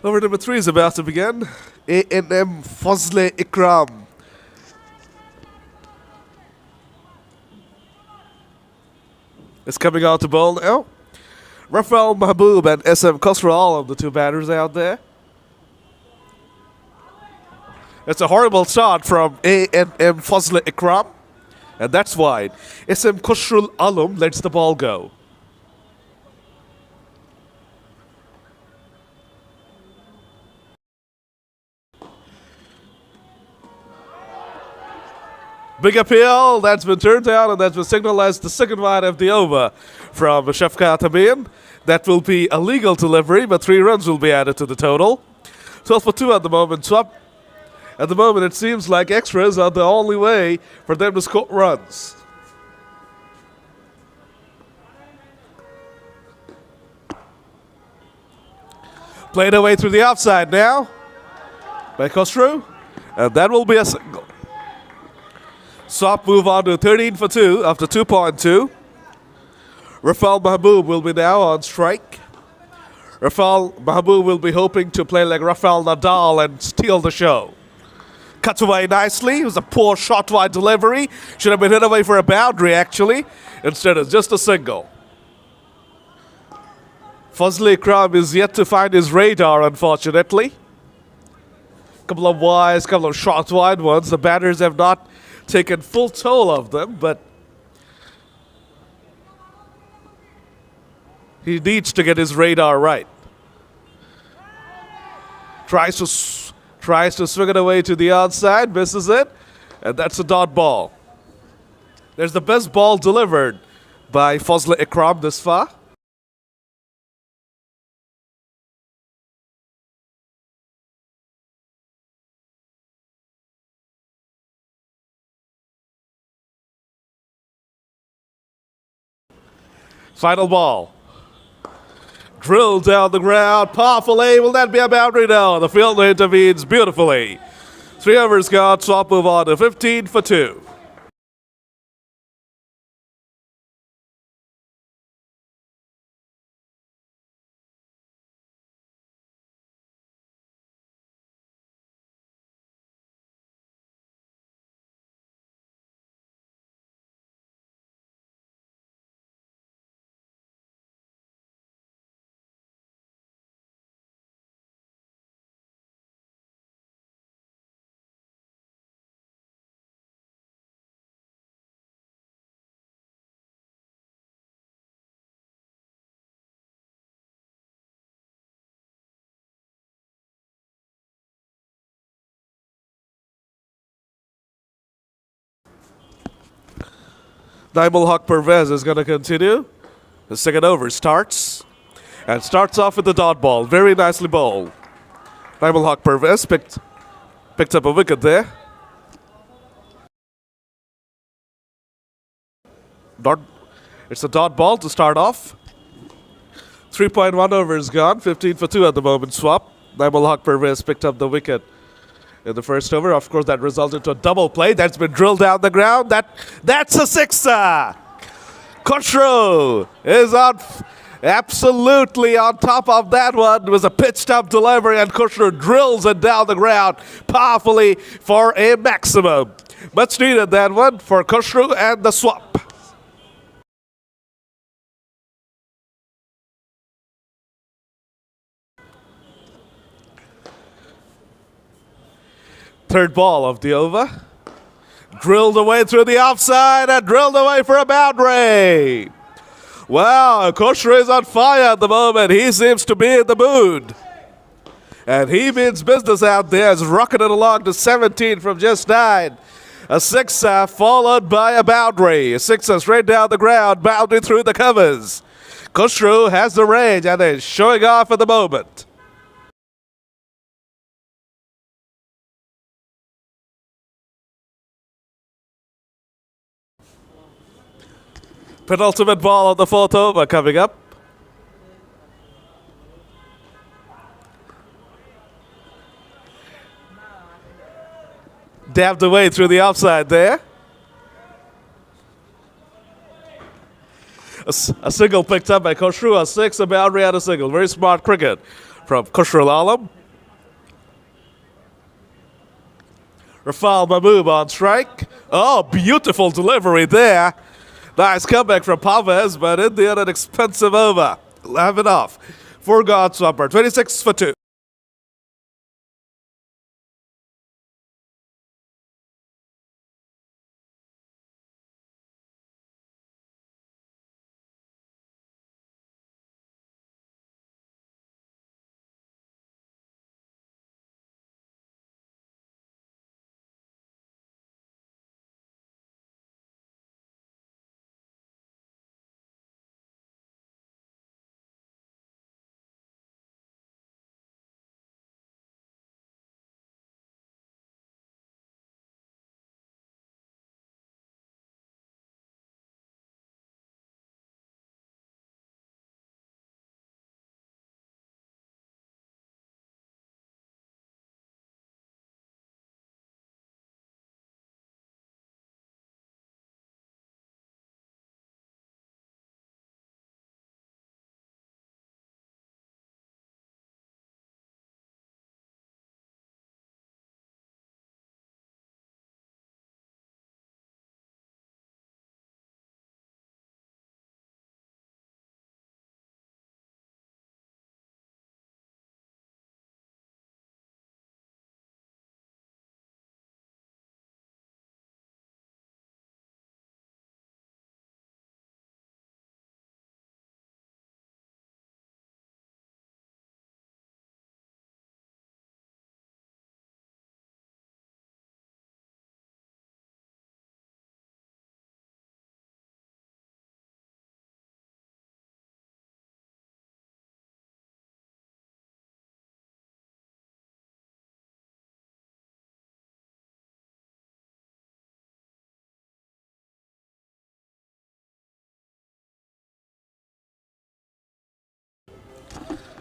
A: Over number 3 is about to begin. A&M Fazle Ikram. Is coming out to bowl now. Rafael Mahmoub and SM Khosrul, the two batters out there. It's a horrible start from A&M Fazle Ikram. And that's wide. SM Khosrul Alam lets the ball go. Big appeal, that's been turned down, and that's been signaled as the second wide of the over from Shafqat Amin. That will be a legal delivery, but 3 runs will be added to the total. 12 for 2 at the moment. Swap. At the moment, it seems like extras are the only way for them to score runs. Played away through the outside now by Khosrul, and that will be a single. Swap move on to 13 for 2 after 2.2. Rafael Mahmoub will be now on strike. Rafael Mahmoub will be hoping to play like Rafael Nadal and steal the show. Cut away nicely. It was a poor shot wide delivery. Should have been hit away for a boundary, actually. Instead, it's just a single. Fazle Ikram is yet to find his radar, unfortunately. Couple of wides, couple of short wide ones. The batters have not taken full toll of them, but he needs to get his radar right. Tries to swing it away to the outside, misses it, and that's a dot ball. There's the best ball delivered by Fazle Ikram this far. Final ball. Drilled down the ground. Powerful aim. Will that be a boundary? No. The fielder intervenes beautifully. 3 overs gone. Swap move on to 15 for 2. Naimul Haq Pervez is going to continue. The second over starts. And starts off with the dot ball. Very nicely bowled. Naimul Haq Pervez picked up a wicket there. It's a dot ball to start off. 3.1 overs gone, 15 for 2 at the moment swap. Naimul Haq Pervez picked up the wicket in the first over. Of course, that resulted to a double play. That's been drilled down the ground. That's a sixer. Khosrow is absolutely on top of that one. It was a pitched up delivery, and Khosrow drills it down the ground powerfully for a maximum. Much needed that one for Khosrow and the swap. Third ball of the over. Drilled away through the offside and drilled away for a boundary. Wow, Khosrow is on fire at the moment. He seems to be in the mood. And he means business out there. Is rocketed along to 17 from just 9. A sixer followed by a boundary. A sixer straight down the ground, boundary through the covers. Khosrow has the range and is showing off at the moment. Penultimate ball of the fourth over coming up. Dabbed away through the offside there. A single picked up by Khosrow, a six, a boundary and a single. Very smart cricket from Khosrow Alam. Rafal Mahmood on strike. Oh, beautiful delivery there. Nice comeback from Pervez, but in the end, an expensive over. 11 off. Foregone swapper, 26 for 2.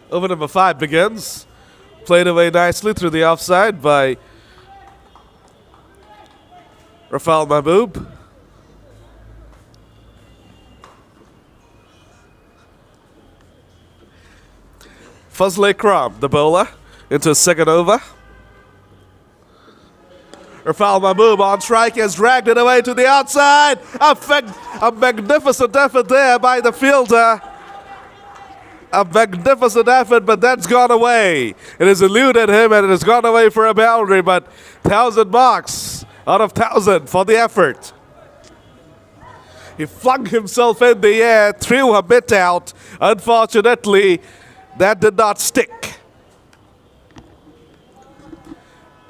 A: Over number 5 begins. Played away nicely through the offside by Rafal Mahmood. Fazle Ikram, the bowler, into his second over. Rafal Mahmood on strike has dragged it away to the outside. A magnificent effort there by the fielder. A magnificent effort, but that's gone away. It has eluded him and it has gone away for a boundary, but 1,000 marks out of 1,000 for the effort. He flung himself in the air, threw a bit out. Unfortunately, that did not stick.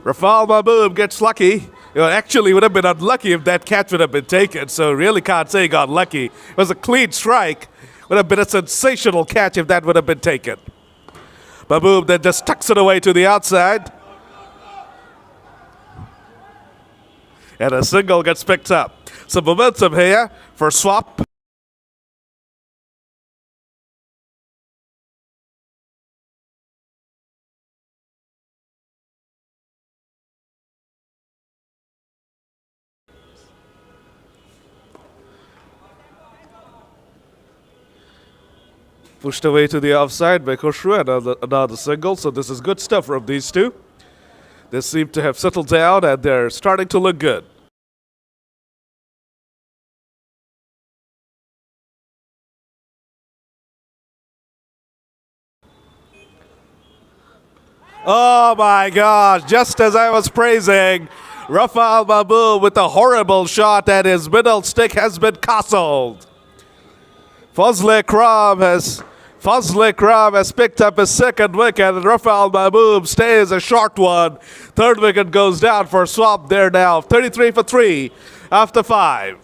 A: Rafal Mahmood gets lucky. Actually, would have been unlucky if that catch would have been taken, so really can't say he got lucky. It was a clean strike. Would have been a sensational catch if that would have been taken. Mahmood then just tucks it away to the outside. And a single gets picked up. Some momentum here for Swap. Pushed away to the offside by Kushru, another single. So this is good stuff from these two. They seem to have settled down and they're starting to look good. Oh my gosh, just as I was praising, Rafael Mahmoud with a horrible shot and his middle stick has been castled. Fazle Kram has picked up his second wicket and Rafael Mahmoud stays a short one. Third wicket goes down for Swap there now. 33 for 3 after 5.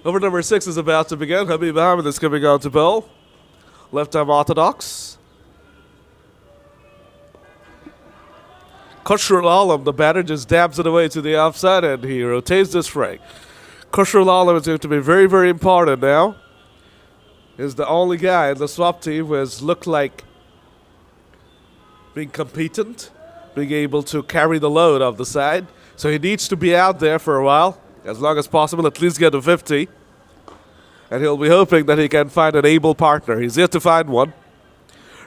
A: Over number 6 is about to begin. Habib Ahmed is coming out to bowl. Left arm orthodox. Khosrul Alam, the batter, just dabs it away to the offside and he rotates this frame. Khosrul Alam is going to be very, very important now. He's the only guy in the Swap team who has looked like being competent, being able to carry the load of the side. So he needs to be out there for a while, as long as possible, at least get to 50. And he'll be hoping that he can find an able partner. He's yet to find one.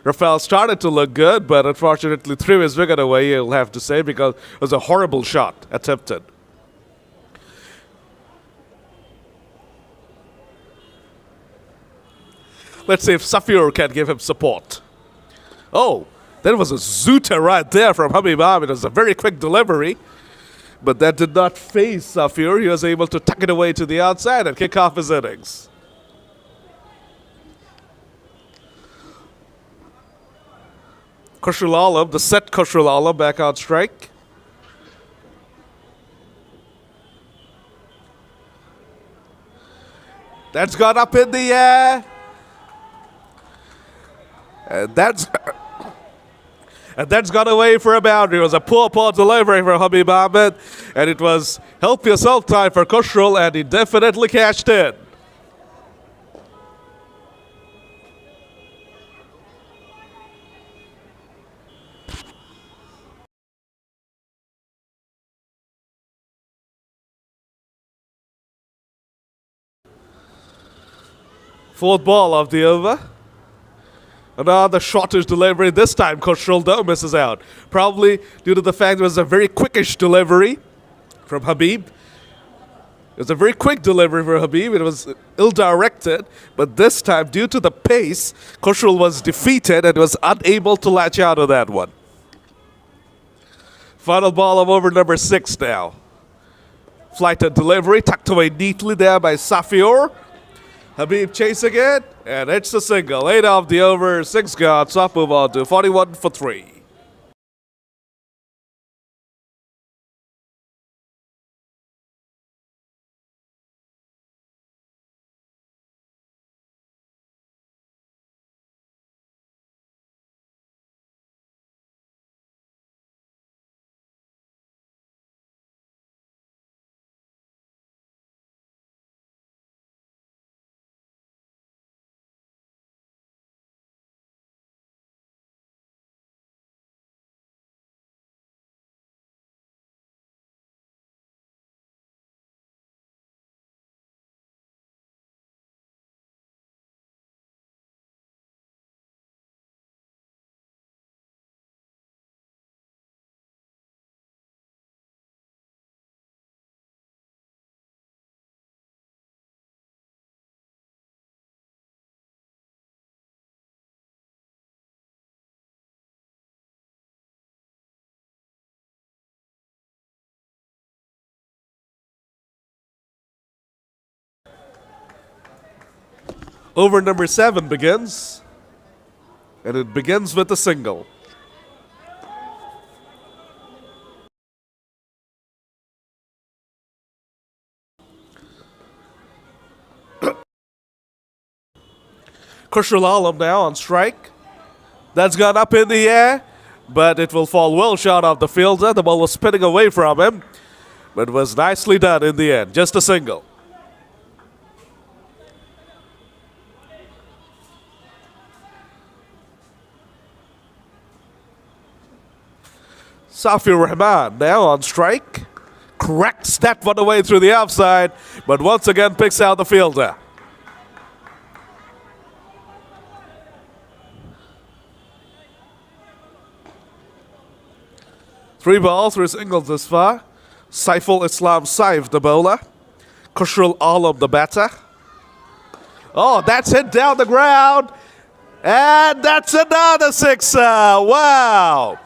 A: Rafael started to look good, but unfortunately threw his wicket away, you'll have to say, because it was a horrible shot attempted. Let's see if Safir can give him support. Oh, that was a zoota right there from Habib Ahmed. It was a very quick delivery. But that did not phase Safir. He was able to tuck it away to the outside and kick off his innings. Khosrul Alam, the set Khosrul Alam back on strike. That's gone up in the air. And that's gone away for a boundary. It was a poor delivery for Habib Ahmed. And it was help yourself time for Khosrul, and he definitely cashed in. Fourth ball of the over. Another shortish delivery. This time, Khosrol misses out. Probably due to the fact it was a very quickish delivery from Habib. It was a very quick delivery for Habib. It was ill-directed. But this time, due to the pace, Khosrol was defeated and was unable to latch out of that one. Final ball of over number 6 now. Flighted delivery, tucked away neatly there by Safiur. Habib chasing it, and it's a single. 8 off the over, 6 gone. Swap move on to 41 for 3. Over number 7 begins, and it begins with a single. Khosrol Alam now on strike. That's gone up in the air, but it will fall well short of the fielder. The ball was spinning away from him, but was nicely done in the end. Just a single. Safiur Rahman now on strike. Cracks that one away through the outside, but once again picks out the fielder. Three balls, 3 singles this far. Saiful Islam Saif, the bowler. Khosrol Alam, the batter. Oh, that's hit down the ground. And that's another sixer. Wow.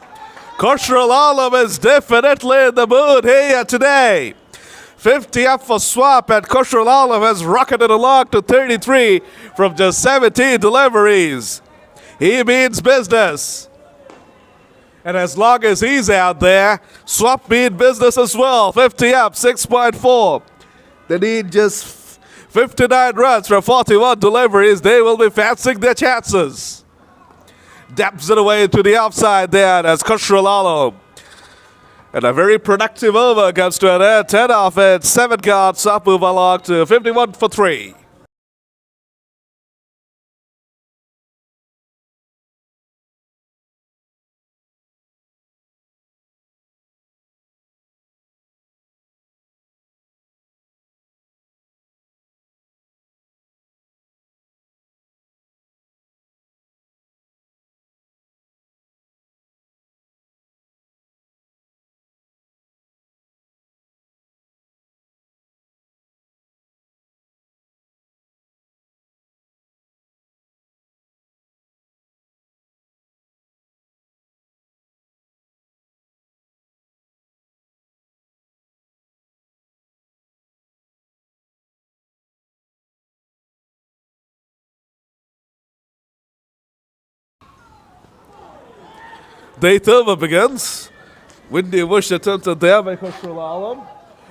A: Khosrol Alam is definitely in the mood here today. 50 up for swap, and Khosrol Alam has rocketed along to 33 from just 17 deliveries. He means business. And as long as he's out there, swap mean business as well. 50 up, 6.4. They need just 59 runs from 41 deliveries. They will be fancying their chances. Dabs it away to the outside there as Khosrol Alam. And a very productive over comes to an end. 10 off it, 7 gone. Swap move along to 51 for 3. The 8th over begins. Windy Bush attempted there by Khosrol Alam.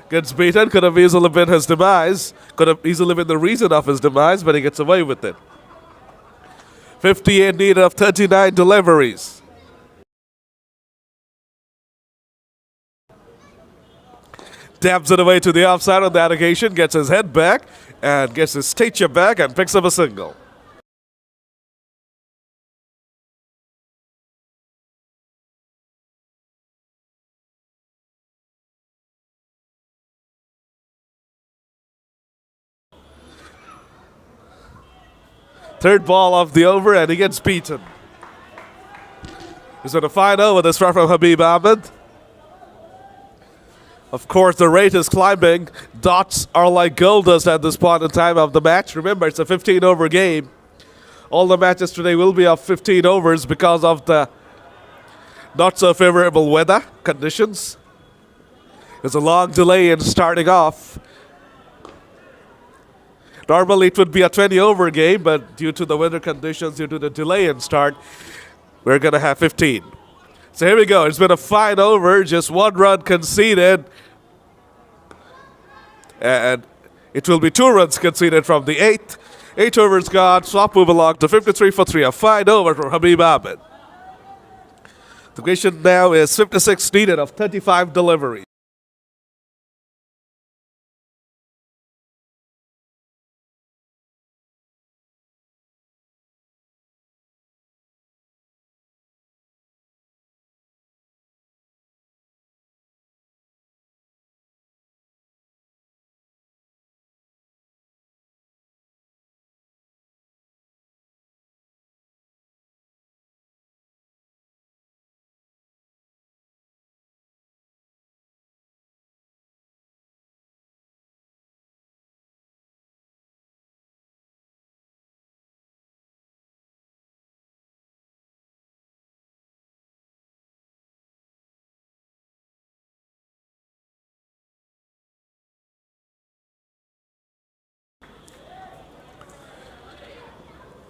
A: Gets beaten, could have easily been his demise. Could have easily been the reason of his demise, but he gets away with it. 58 need of 39 deliveries. Dabs it away to the offside on that occasion, gets his head back, and gets his stature back, and picks up a single. Third ball of the over, and he gets beaten. He's going to find over this run from Habib Ahmed. Of course, the rate is climbing. Dots are like gold dust at this point in time of the match. Remember, it's a 15-over game. All the matches today will be of 15 overs because of the not so favorable weather conditions. There's a long delay in starting off. Normally it would be a 20-over game, but due to the weather conditions, due to the delay in start, we're going to have 15. So here we go. It's been a fine over, just one run conceded. And it will be 2 runs conceded from the 8th. 8 overs gone. Swap move along to 53 for 3. A fine over from Habib Ahmed. The question now is 56 needed of 35 deliveries.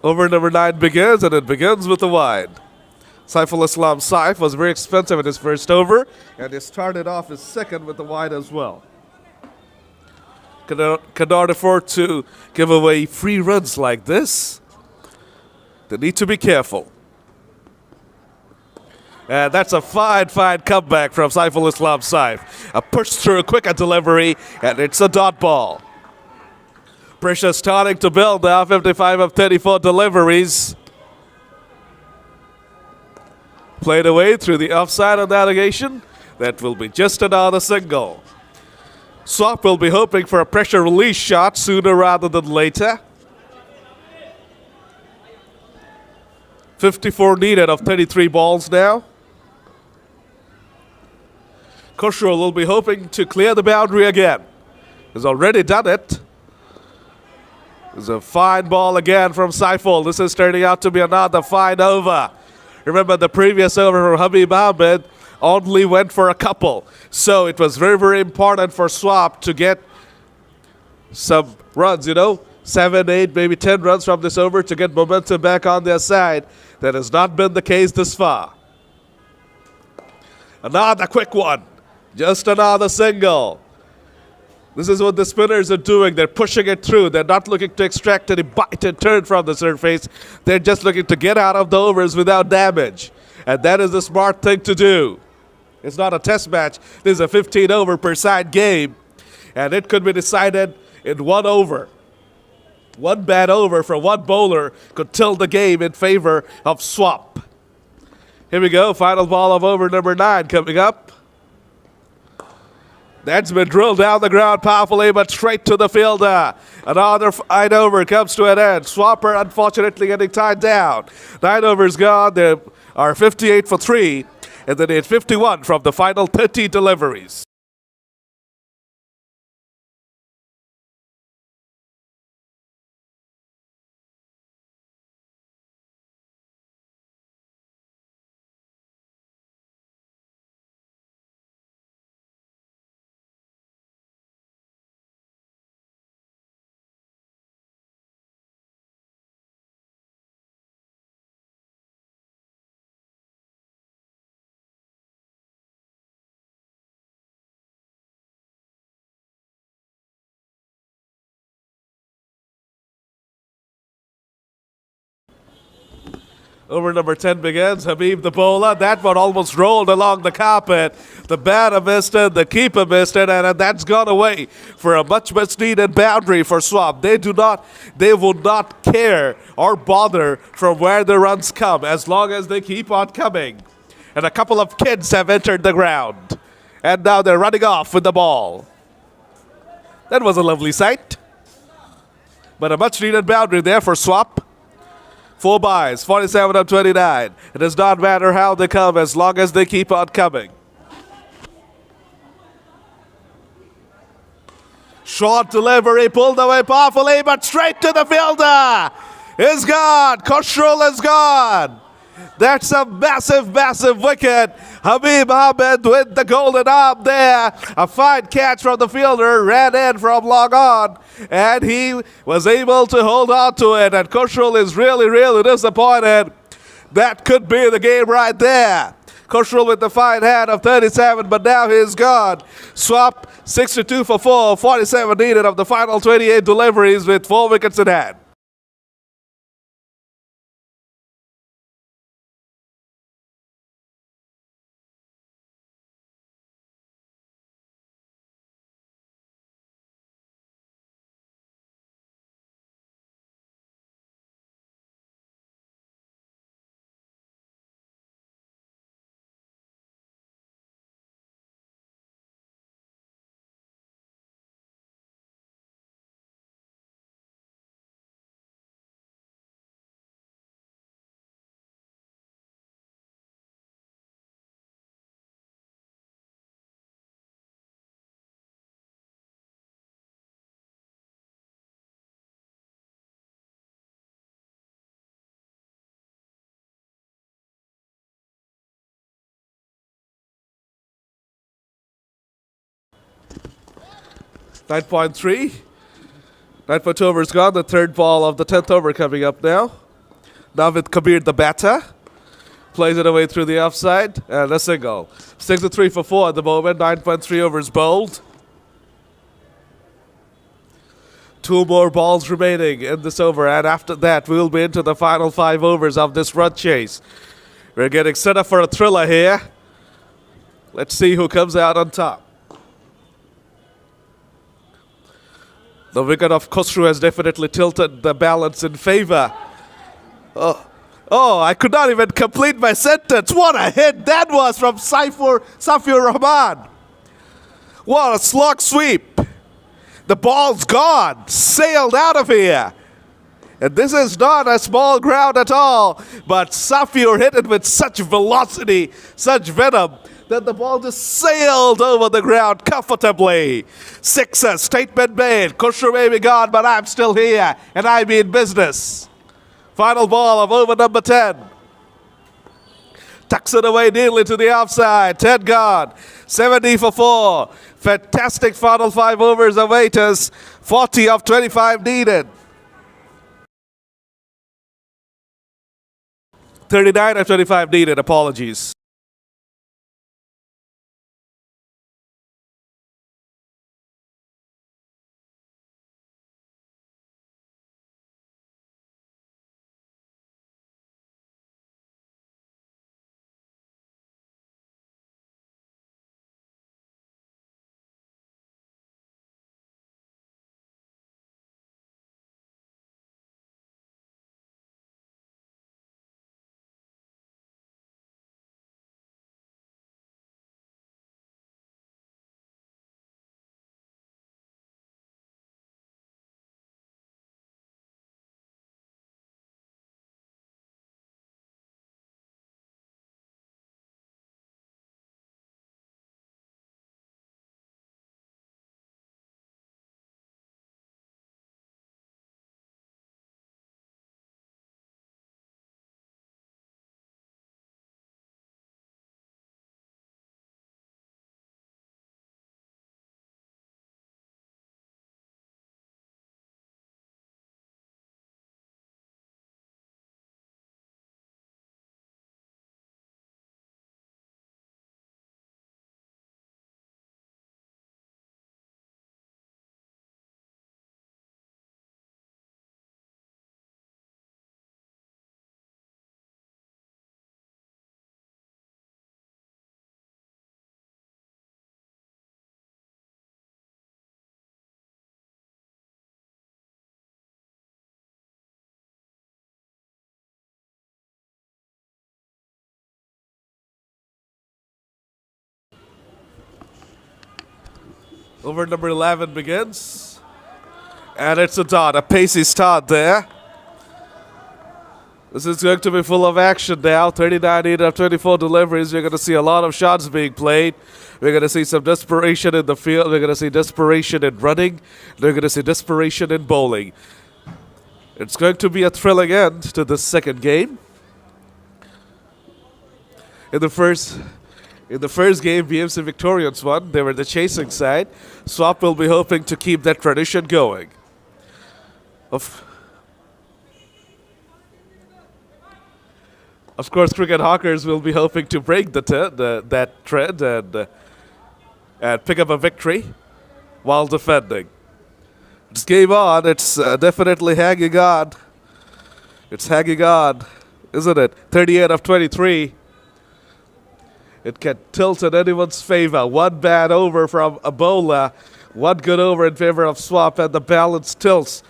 A: Over number 9 begins, and it begins with a wide. Saiful Islam Saif was very expensive in his first over, and he started off his second with a wide as well. Cannot afford to give away free runs like this. They need to be careful. And that's a fine comeback from Saiful Islam Saif. A push through, a quicker delivery, and it's a dot ball. Pressure starting to build now, 55 of 34 deliveries. Played away through the offside on the allegation. That will be just another single. Swap will be hoping for a pressure release shot sooner rather than later. 54 needed of 33 balls now. Koshro will be hoping to clear the boundary again. He's already done it. It's a fine ball again from Saiful. This is turning out to be another fine over. Remember, the previous over from Habib Ahmed only went for a couple. So it was very important for Swap to get some runs, 7, 8, maybe 10 runs from this over to get momentum back on their side. That has not been the case this far. Another quick one. Just another single. This is what the spinners are doing. They're pushing it through. They're not looking to extract any bite and turn from the surface. They're just looking to get out of the overs without damage. And that is the smart thing to do. It's not a test match. This is a 15-over per side game. And it could be decided in one over. One bad over for one bowler could tilt the game in favor of Swap. Here we go. Final ball of over number 9 coming up. That's been drilled down the ground powerfully, but straight to the fielder. Another fine over comes to an end. Swapper, unfortunately, getting tied down. 9 overs gone. There are 58 for 3, and then 51 from the final 30 deliveries. Over number 10 begins. Habib the bowler. That one almost rolled along the carpet. The batter missed it. The keeper missed it. And that's gone away for a much needed boundary for Swap. They will not care or bother from where the runs come as long as they keep on coming. And a couple of kids have entered the ground. And now they're running off with the ball. That was a lovely sight. But a much needed boundary there for Swap. 4 buys, 47 of 29. It does not matter how they come as long as they keep on coming. Short delivery, pulled away powerfully, but straight to the fielder. Is gone. Khosrow is gone. That's a massive, massive wicket. Habib Ahmed with the golden arm there. A fine catch from the fielder, ran in from long on, and he was able to hold on to it. And Khosrow is really, really disappointed. That could be the game right there. Khosrow with the fine hand of 37, but now he's gone. Swap 62 for 4, 47 needed of the final 28 deliveries with 4 wickets in hand. Nine point 9.2 overs gone. The third ball of the 10th over coming up now. Navid Kabir, the batter, plays it away through the offside and a single. 63 for 4 at the moment. 9.3 overs bowled. 2 more balls remaining in this over, and after that we'll be into the final 5 overs of this run chase. We're getting set up for a thriller here. Let's see who comes out on top. The wicket of Khosrow has definitely tilted the balance in favor. Oh, I could not even complete my sentence. What a hit that was from Safur Rahman. What a slog sweep. The ball's gone, sailed out of here. And this is not a small ground at all, but Safur hit it with such velocity, such venom, that the ball just sailed over the ground comfortably. Sixer, statement made. Khosrow may be gone, but I'm still here, and I mean business. Final ball of over number 10. Tucks it away neatly to the offside. 10 gone. 70 for 4. Fantastic final 5 overs await us. 40 of 25 needed. 39 of 25 needed. Apologies. Over number 11 begins. And it's a dot, a pacey start there. This is going to be full of action now. 39 8 of 24 deliveries. You're going to see a lot of shots being played. We're going to see some desperation in the field. We're going to see desperation in running. We're going to see desperation in bowling. It's going to be a thrilling end to this second game. In the first game, BMC Victorians won. They were the chasing side. Swap will be hoping to keep that tradition going. Of course, Cricket Hawkers will be hoping to break that trend and pick up a victory while defending. It's game on. It's definitely hanging on. It's hanging on, isn't it? 38 of 23. It can tilt in anyone's favor. One bad over from a bowler, one good over in favor of Swap, and the balance tilts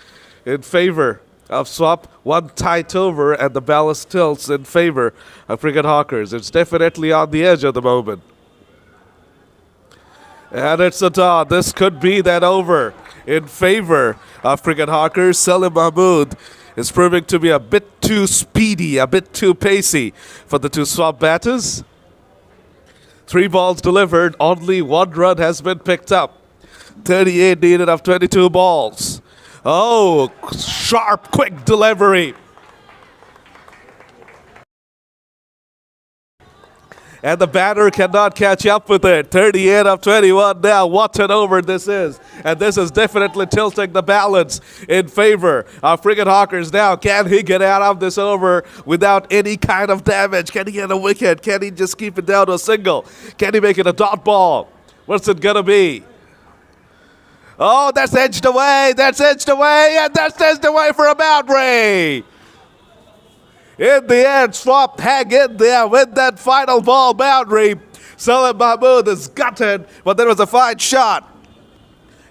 A: in favor of Swap. One tight over, and the balance tilts in favor of Cricket Hawkers. It's definitely on the edge at the moment. And it's a draw. This could be that over in favor of Cricket Hawkers. Salim Mahmood is proving to be a bit too speedy, a bit too pacey for the two Swap batters. 3 balls delivered, only 1 run has been picked up. 38 needed of 22 balls. Oh, sharp, quick delivery. And the batter cannot catch up with it. 38 of 21 now. What an over this is. And this is definitely tilting the balance in favor of Cricket Hawkers now. Can he get out of this over without any kind of damage? Can he get a wicket? Can he just keep it down to a single? Can he make it a dot ball? What's it going to be? Oh, that's edged away. That's edged away. And that's edged away for a boundary. In the end, Swap hang in there with that final ball boundary. Salim Mahmood is gutted, but there was a fine shot.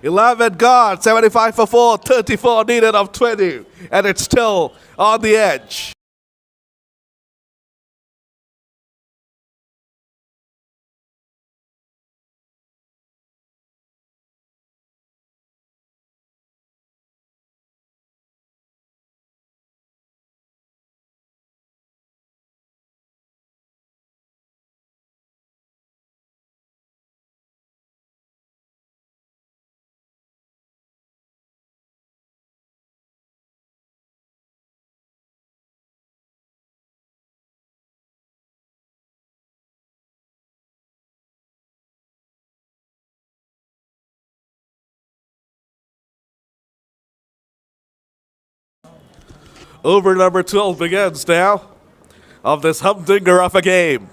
A: 11 gone, 75 for 4, 34 needed of 20, and it's still on the edge. Over number 12 begins now of this humdinger of a game.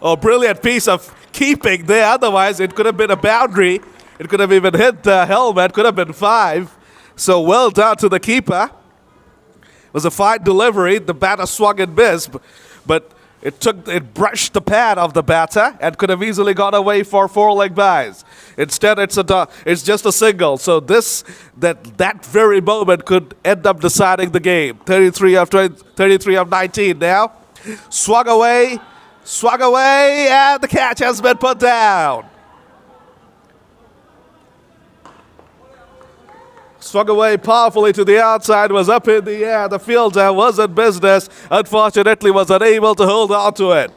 A: Oh, brilliant piece of keeping there. Otherwise, it could have been a boundary. It could have even hit the helmet. Could have been 5. So well done to the keeper. It was a fine delivery. The batter swung and missed, but it brushed the pad of the batter and could have easily gone away for 4-leg byes. Instead, it's just a single. So that very moment could end up deciding the game. 33 of 19 now. Swung away, and the catch has been put down. Swung away powerfully to the outside, was up in the air. The fielder was in business. Unfortunately, was unable to hold on to it.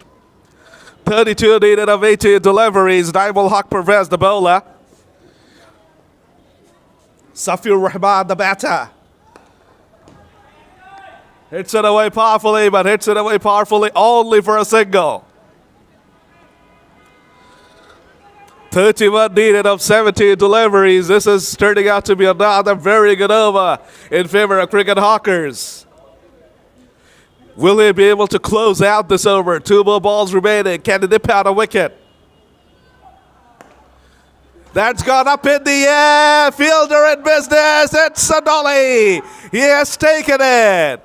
A: 32 needed of 18 deliveries. Naimul Haq Pervez, the bowler. Safiur Rahman, the batter. Hits it away powerfully, but hits it away powerfully only for a single. 31 needed of 17 deliveries. This is turning out to be another very good over in favor of Cricket Hawkers. Will he be able to close out this over? 2 more balls remaining. Can he nip out a wicket? That's gone up in the air. Fielder in business. It's Sanoli. He has taken it.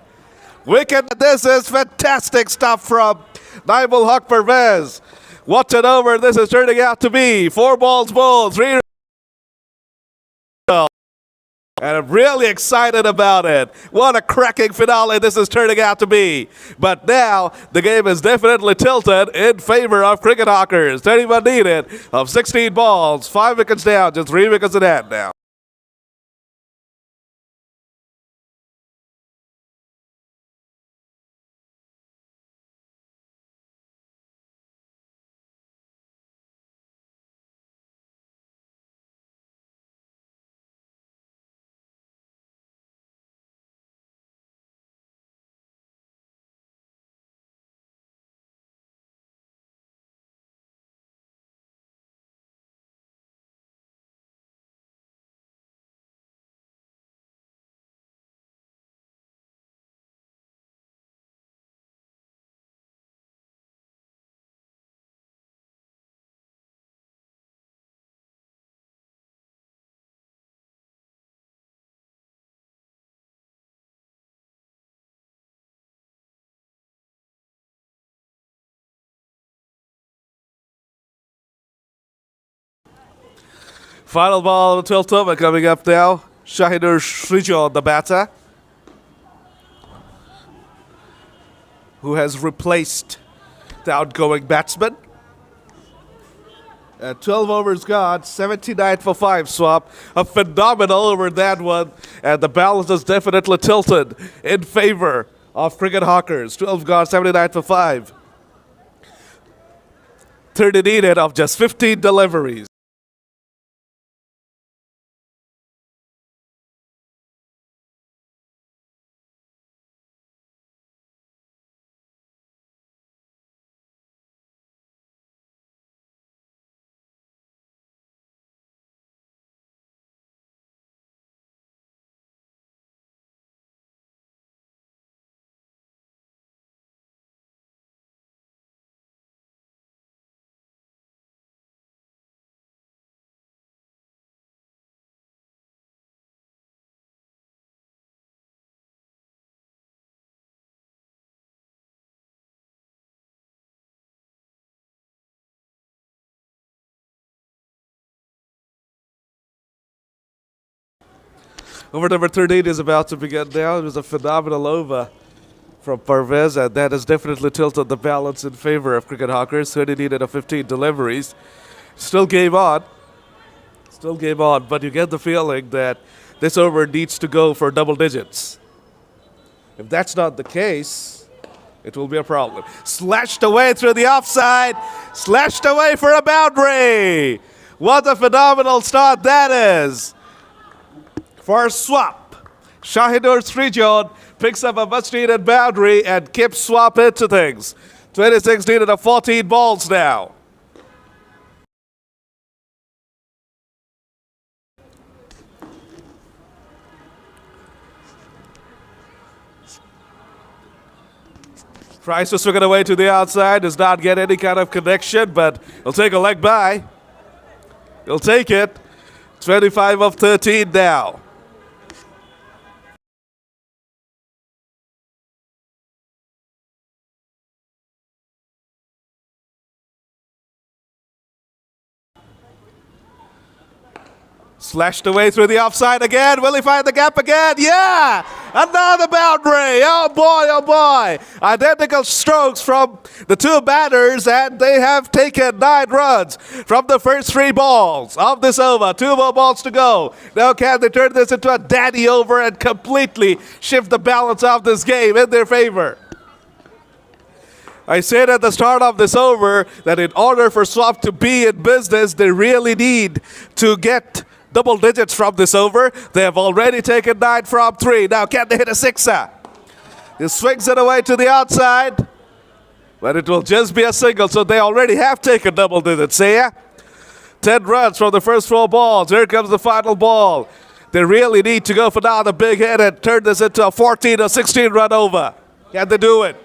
A: Wicket. This is fantastic stuff from Naimul Haq Pervez. What an over this is turning out to be. 4 balls bowled, 3. And I'm really excited about it. What a cracking finale this is turning out to be. But now the game is definitely tilted in favor of Cricket Hawkers. 31 needed of 16 balls, 5 wickets down, just 3 wickets in hand now. Final ball on the 12th over coming up now. Shahidul Srijo, the batter, who has replaced the outgoing batsman. 12 overs gone, 79 for 5, Swap. A phenomenal over that one. And the balance is definitely tilted in favor of Cricket Hawkers. 12 gone, 79 for 5. 30 needed of just 15 deliveries. Over number 13 is about to begin now. It was a phenomenal over from Parvez, and that has definitely tilted the balance in favor of Cricket Hawkers. 30 needed of 15 deliveries. Still game on. Still game on, but you get the feeling that this over needs to go for double digits. If that's not the case, it will be a problem. Slashed away through the offside. Slashed away for a boundary. What a phenomenal start that is. For Swap, Shahidul Srijo picks up a much-needed boundary and keeps Swap into things. 26 needed of 14 balls now. Tries to swing it away to the outside, does not get any kind of connection, but he'll take a leg by. He'll take it. 25 of 13 now. Slashed away through the offside again. Will he find the gap again? Yeah! Another boundary. Oh boy, oh boy. Identical strokes from the two batters, and they have taken 9 runs from the first 3 balls of this over. 2 more balls to go. Now can they turn this into a daddy over and completely shift the balance of this game in their favor? I said at the start of this over that in order for Swap to be in business, they really need to get double digits from this over. They have already taken 9 from 3. Now can they hit a sixer? He swings it away to the outside, but it will just be a single, so they already have taken double digits here. 10 runs from the first 4 balls. Here comes the final ball. They really need to go for now the big hit and turn this into a 14 or 16 run over. Can they do it?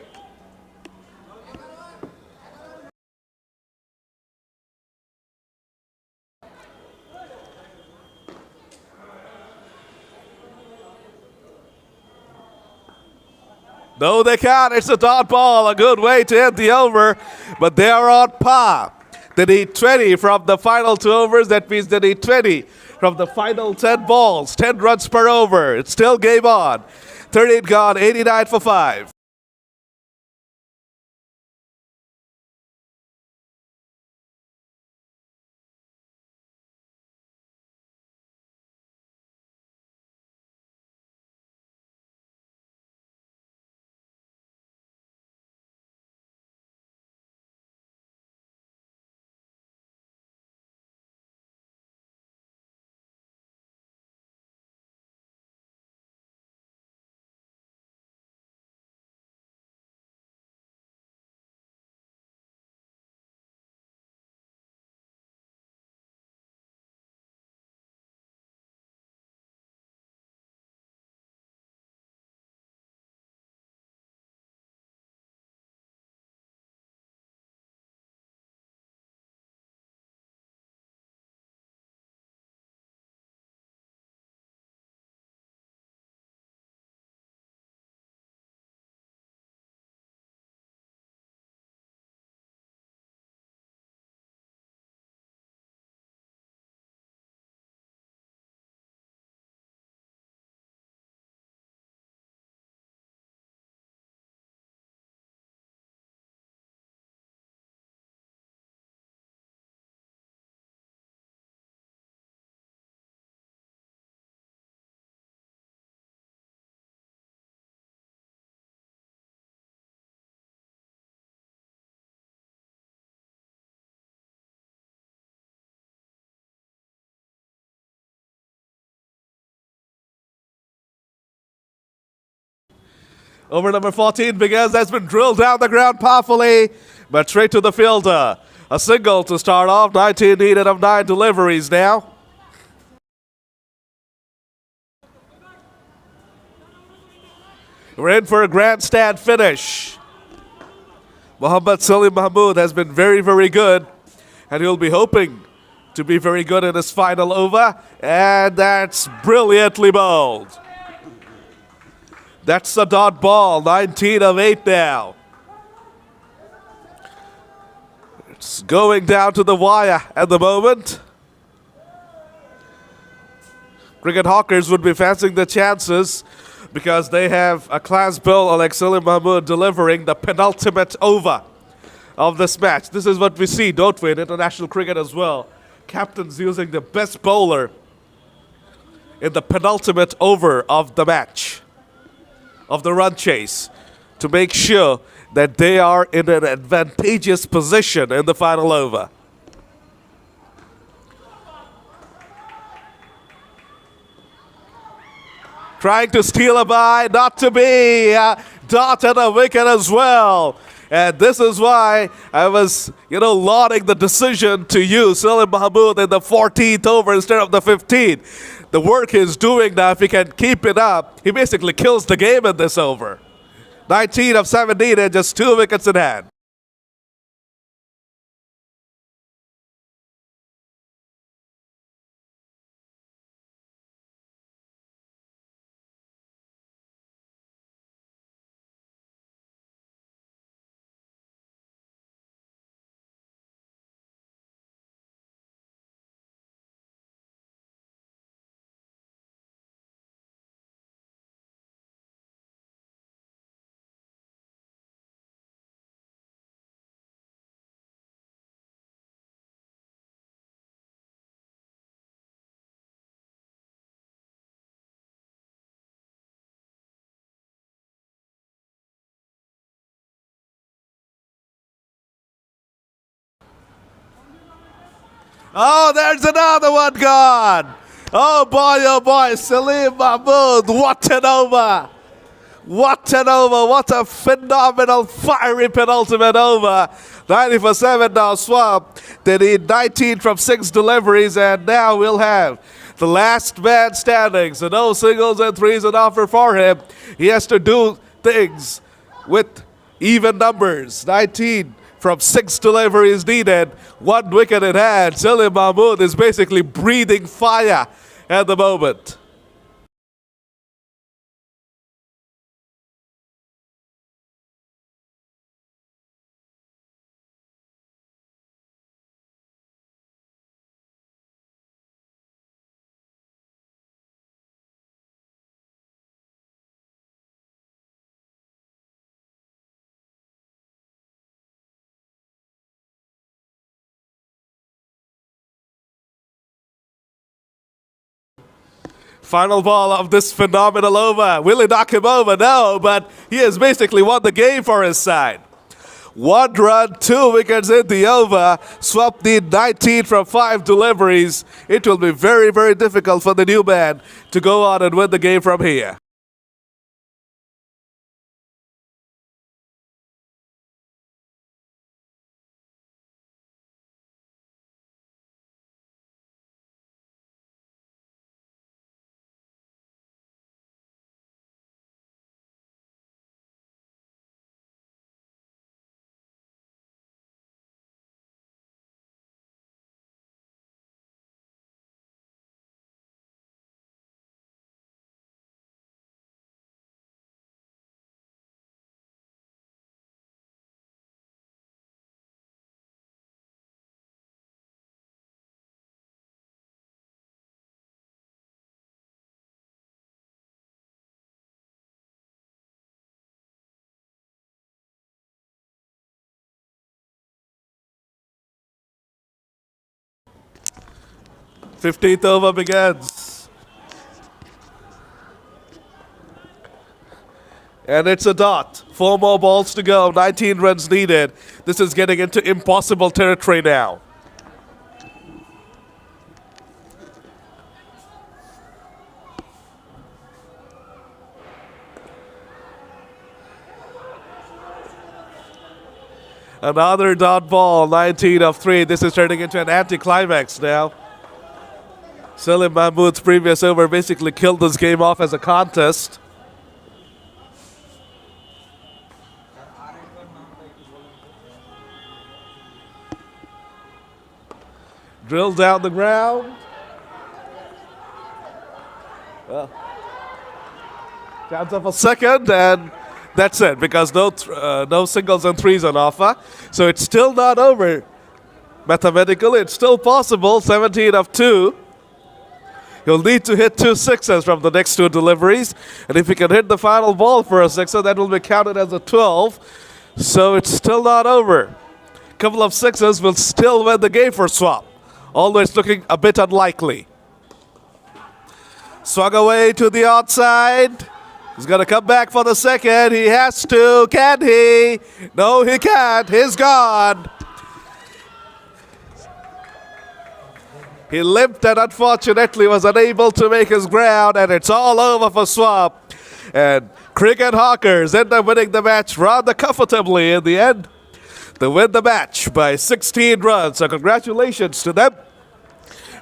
A: No, they can't. It's a dot ball. A good way to end the over, but they are on par. They need 20 from the final 2 overs. That means they need 20 from the final 10 balls. 10 runs per over. It's still game on. 38 gone, 89 for 5. Over number 14 begins. That's been drilled down the ground powerfully, but straight to the fielder. A single to start off. 19 needed of 9 deliveries now. We're in for a grandstand finish. Mohammad Salim Mahmood has been very, very good, and he'll be hoping to be very good in his final over, and that's brilliantly bowled. That's a dot ball, 19 of 8 now. It's going down to the wire at the moment. Cricket Hawkers would be fancying the chances because they have a class bowler like Salim Mahmood delivering the penultimate over of this match. This is what we see, don't we, in international cricket as well. Captains using the best bowler in the penultimate over of the match, of the run chase, to make sure that they are in an advantageous position in the final over. Trying to steal a by, not to be. Dot and a wicket as well. And this is why I was, lauding the decision to use Salim Mahmood in the 14th over instead of the 15th. The work he's doing now, if he can keep it up, he basically kills the game in this over. 19 of 17 and just 2 wickets in hand. Oh, there's another one gone. Oh boy, Salim Mahmood, what an over. What an over, what a phenomenal, fiery penultimate over. 90 for 7 now, Swamp. They need 19 from 6 deliveries, and now we'll have the last man standing. So no singles and threes an offer for him. He has to do things with even numbers. 19 from 6 deliveries needed, 1 wicket in hand. Salim Mahmood is basically breathing fire at the moment. Final ball of this phenomenal over. Will he knock him over? No, but he has basically won the game for his side. 1 run, 2 wickets in the over. Swap need 19 from 5 deliveries. It will be very, very difficult for the new man to go on and win the game from here. Fifteenth over begins. And it's a dot. 4 more balls to go. 19 runs needed. This is getting into impossible territory now. Another dot ball, 19 of 3. This is turning into an anticlimax now. Salim Mahmood's previous over basically killed this game off as a contest. Drilled down the ground. Well, chance of a second, and that's it, because no singles and threes on offer. So it's still not over. Mathematically, it's still possible. 17 of 2. He'll need to hit 2 sixes from the next 2 deliveries. And if he can hit the final ball for a sixer, that will be counted as a 12. So it's still not over. Couple of sixes will still win the game for Swap, although it's looking a bit unlikely. Swung away to the outside. He's going to come back for the second. He has to. Can he? No, he can't. He's gone. He limped and unfortunately was unable to make his ground, and it's all over for Swap. And Cricket Hawkers end up winning the match rather comfortably in the end. They win the match by 16 runs, so congratulations to them.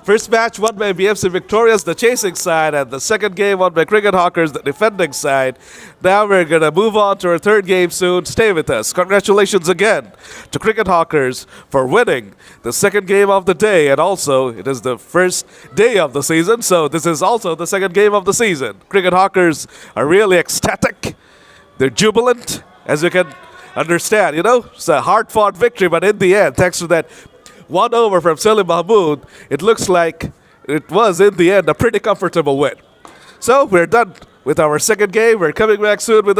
A: First match won by BMC Victorious, the chasing side, and the second game won by Cricket Hawkers, the defending side. Now we're going to move on to our third game soon. Stay with us. Congratulations again to Cricket Hawkers for winning the second game of the day, and also it is the first day of the season, so this is also the second game of the season. Cricket Hawkers are really ecstatic. They're jubilant, as you can understand. You know, it's a hard-fought victory, but in the end, thanks to that 1 over from Salim Mahmood, it looks like it was, in the end, a pretty comfortable win. So we're done with our second game. We're coming back soon with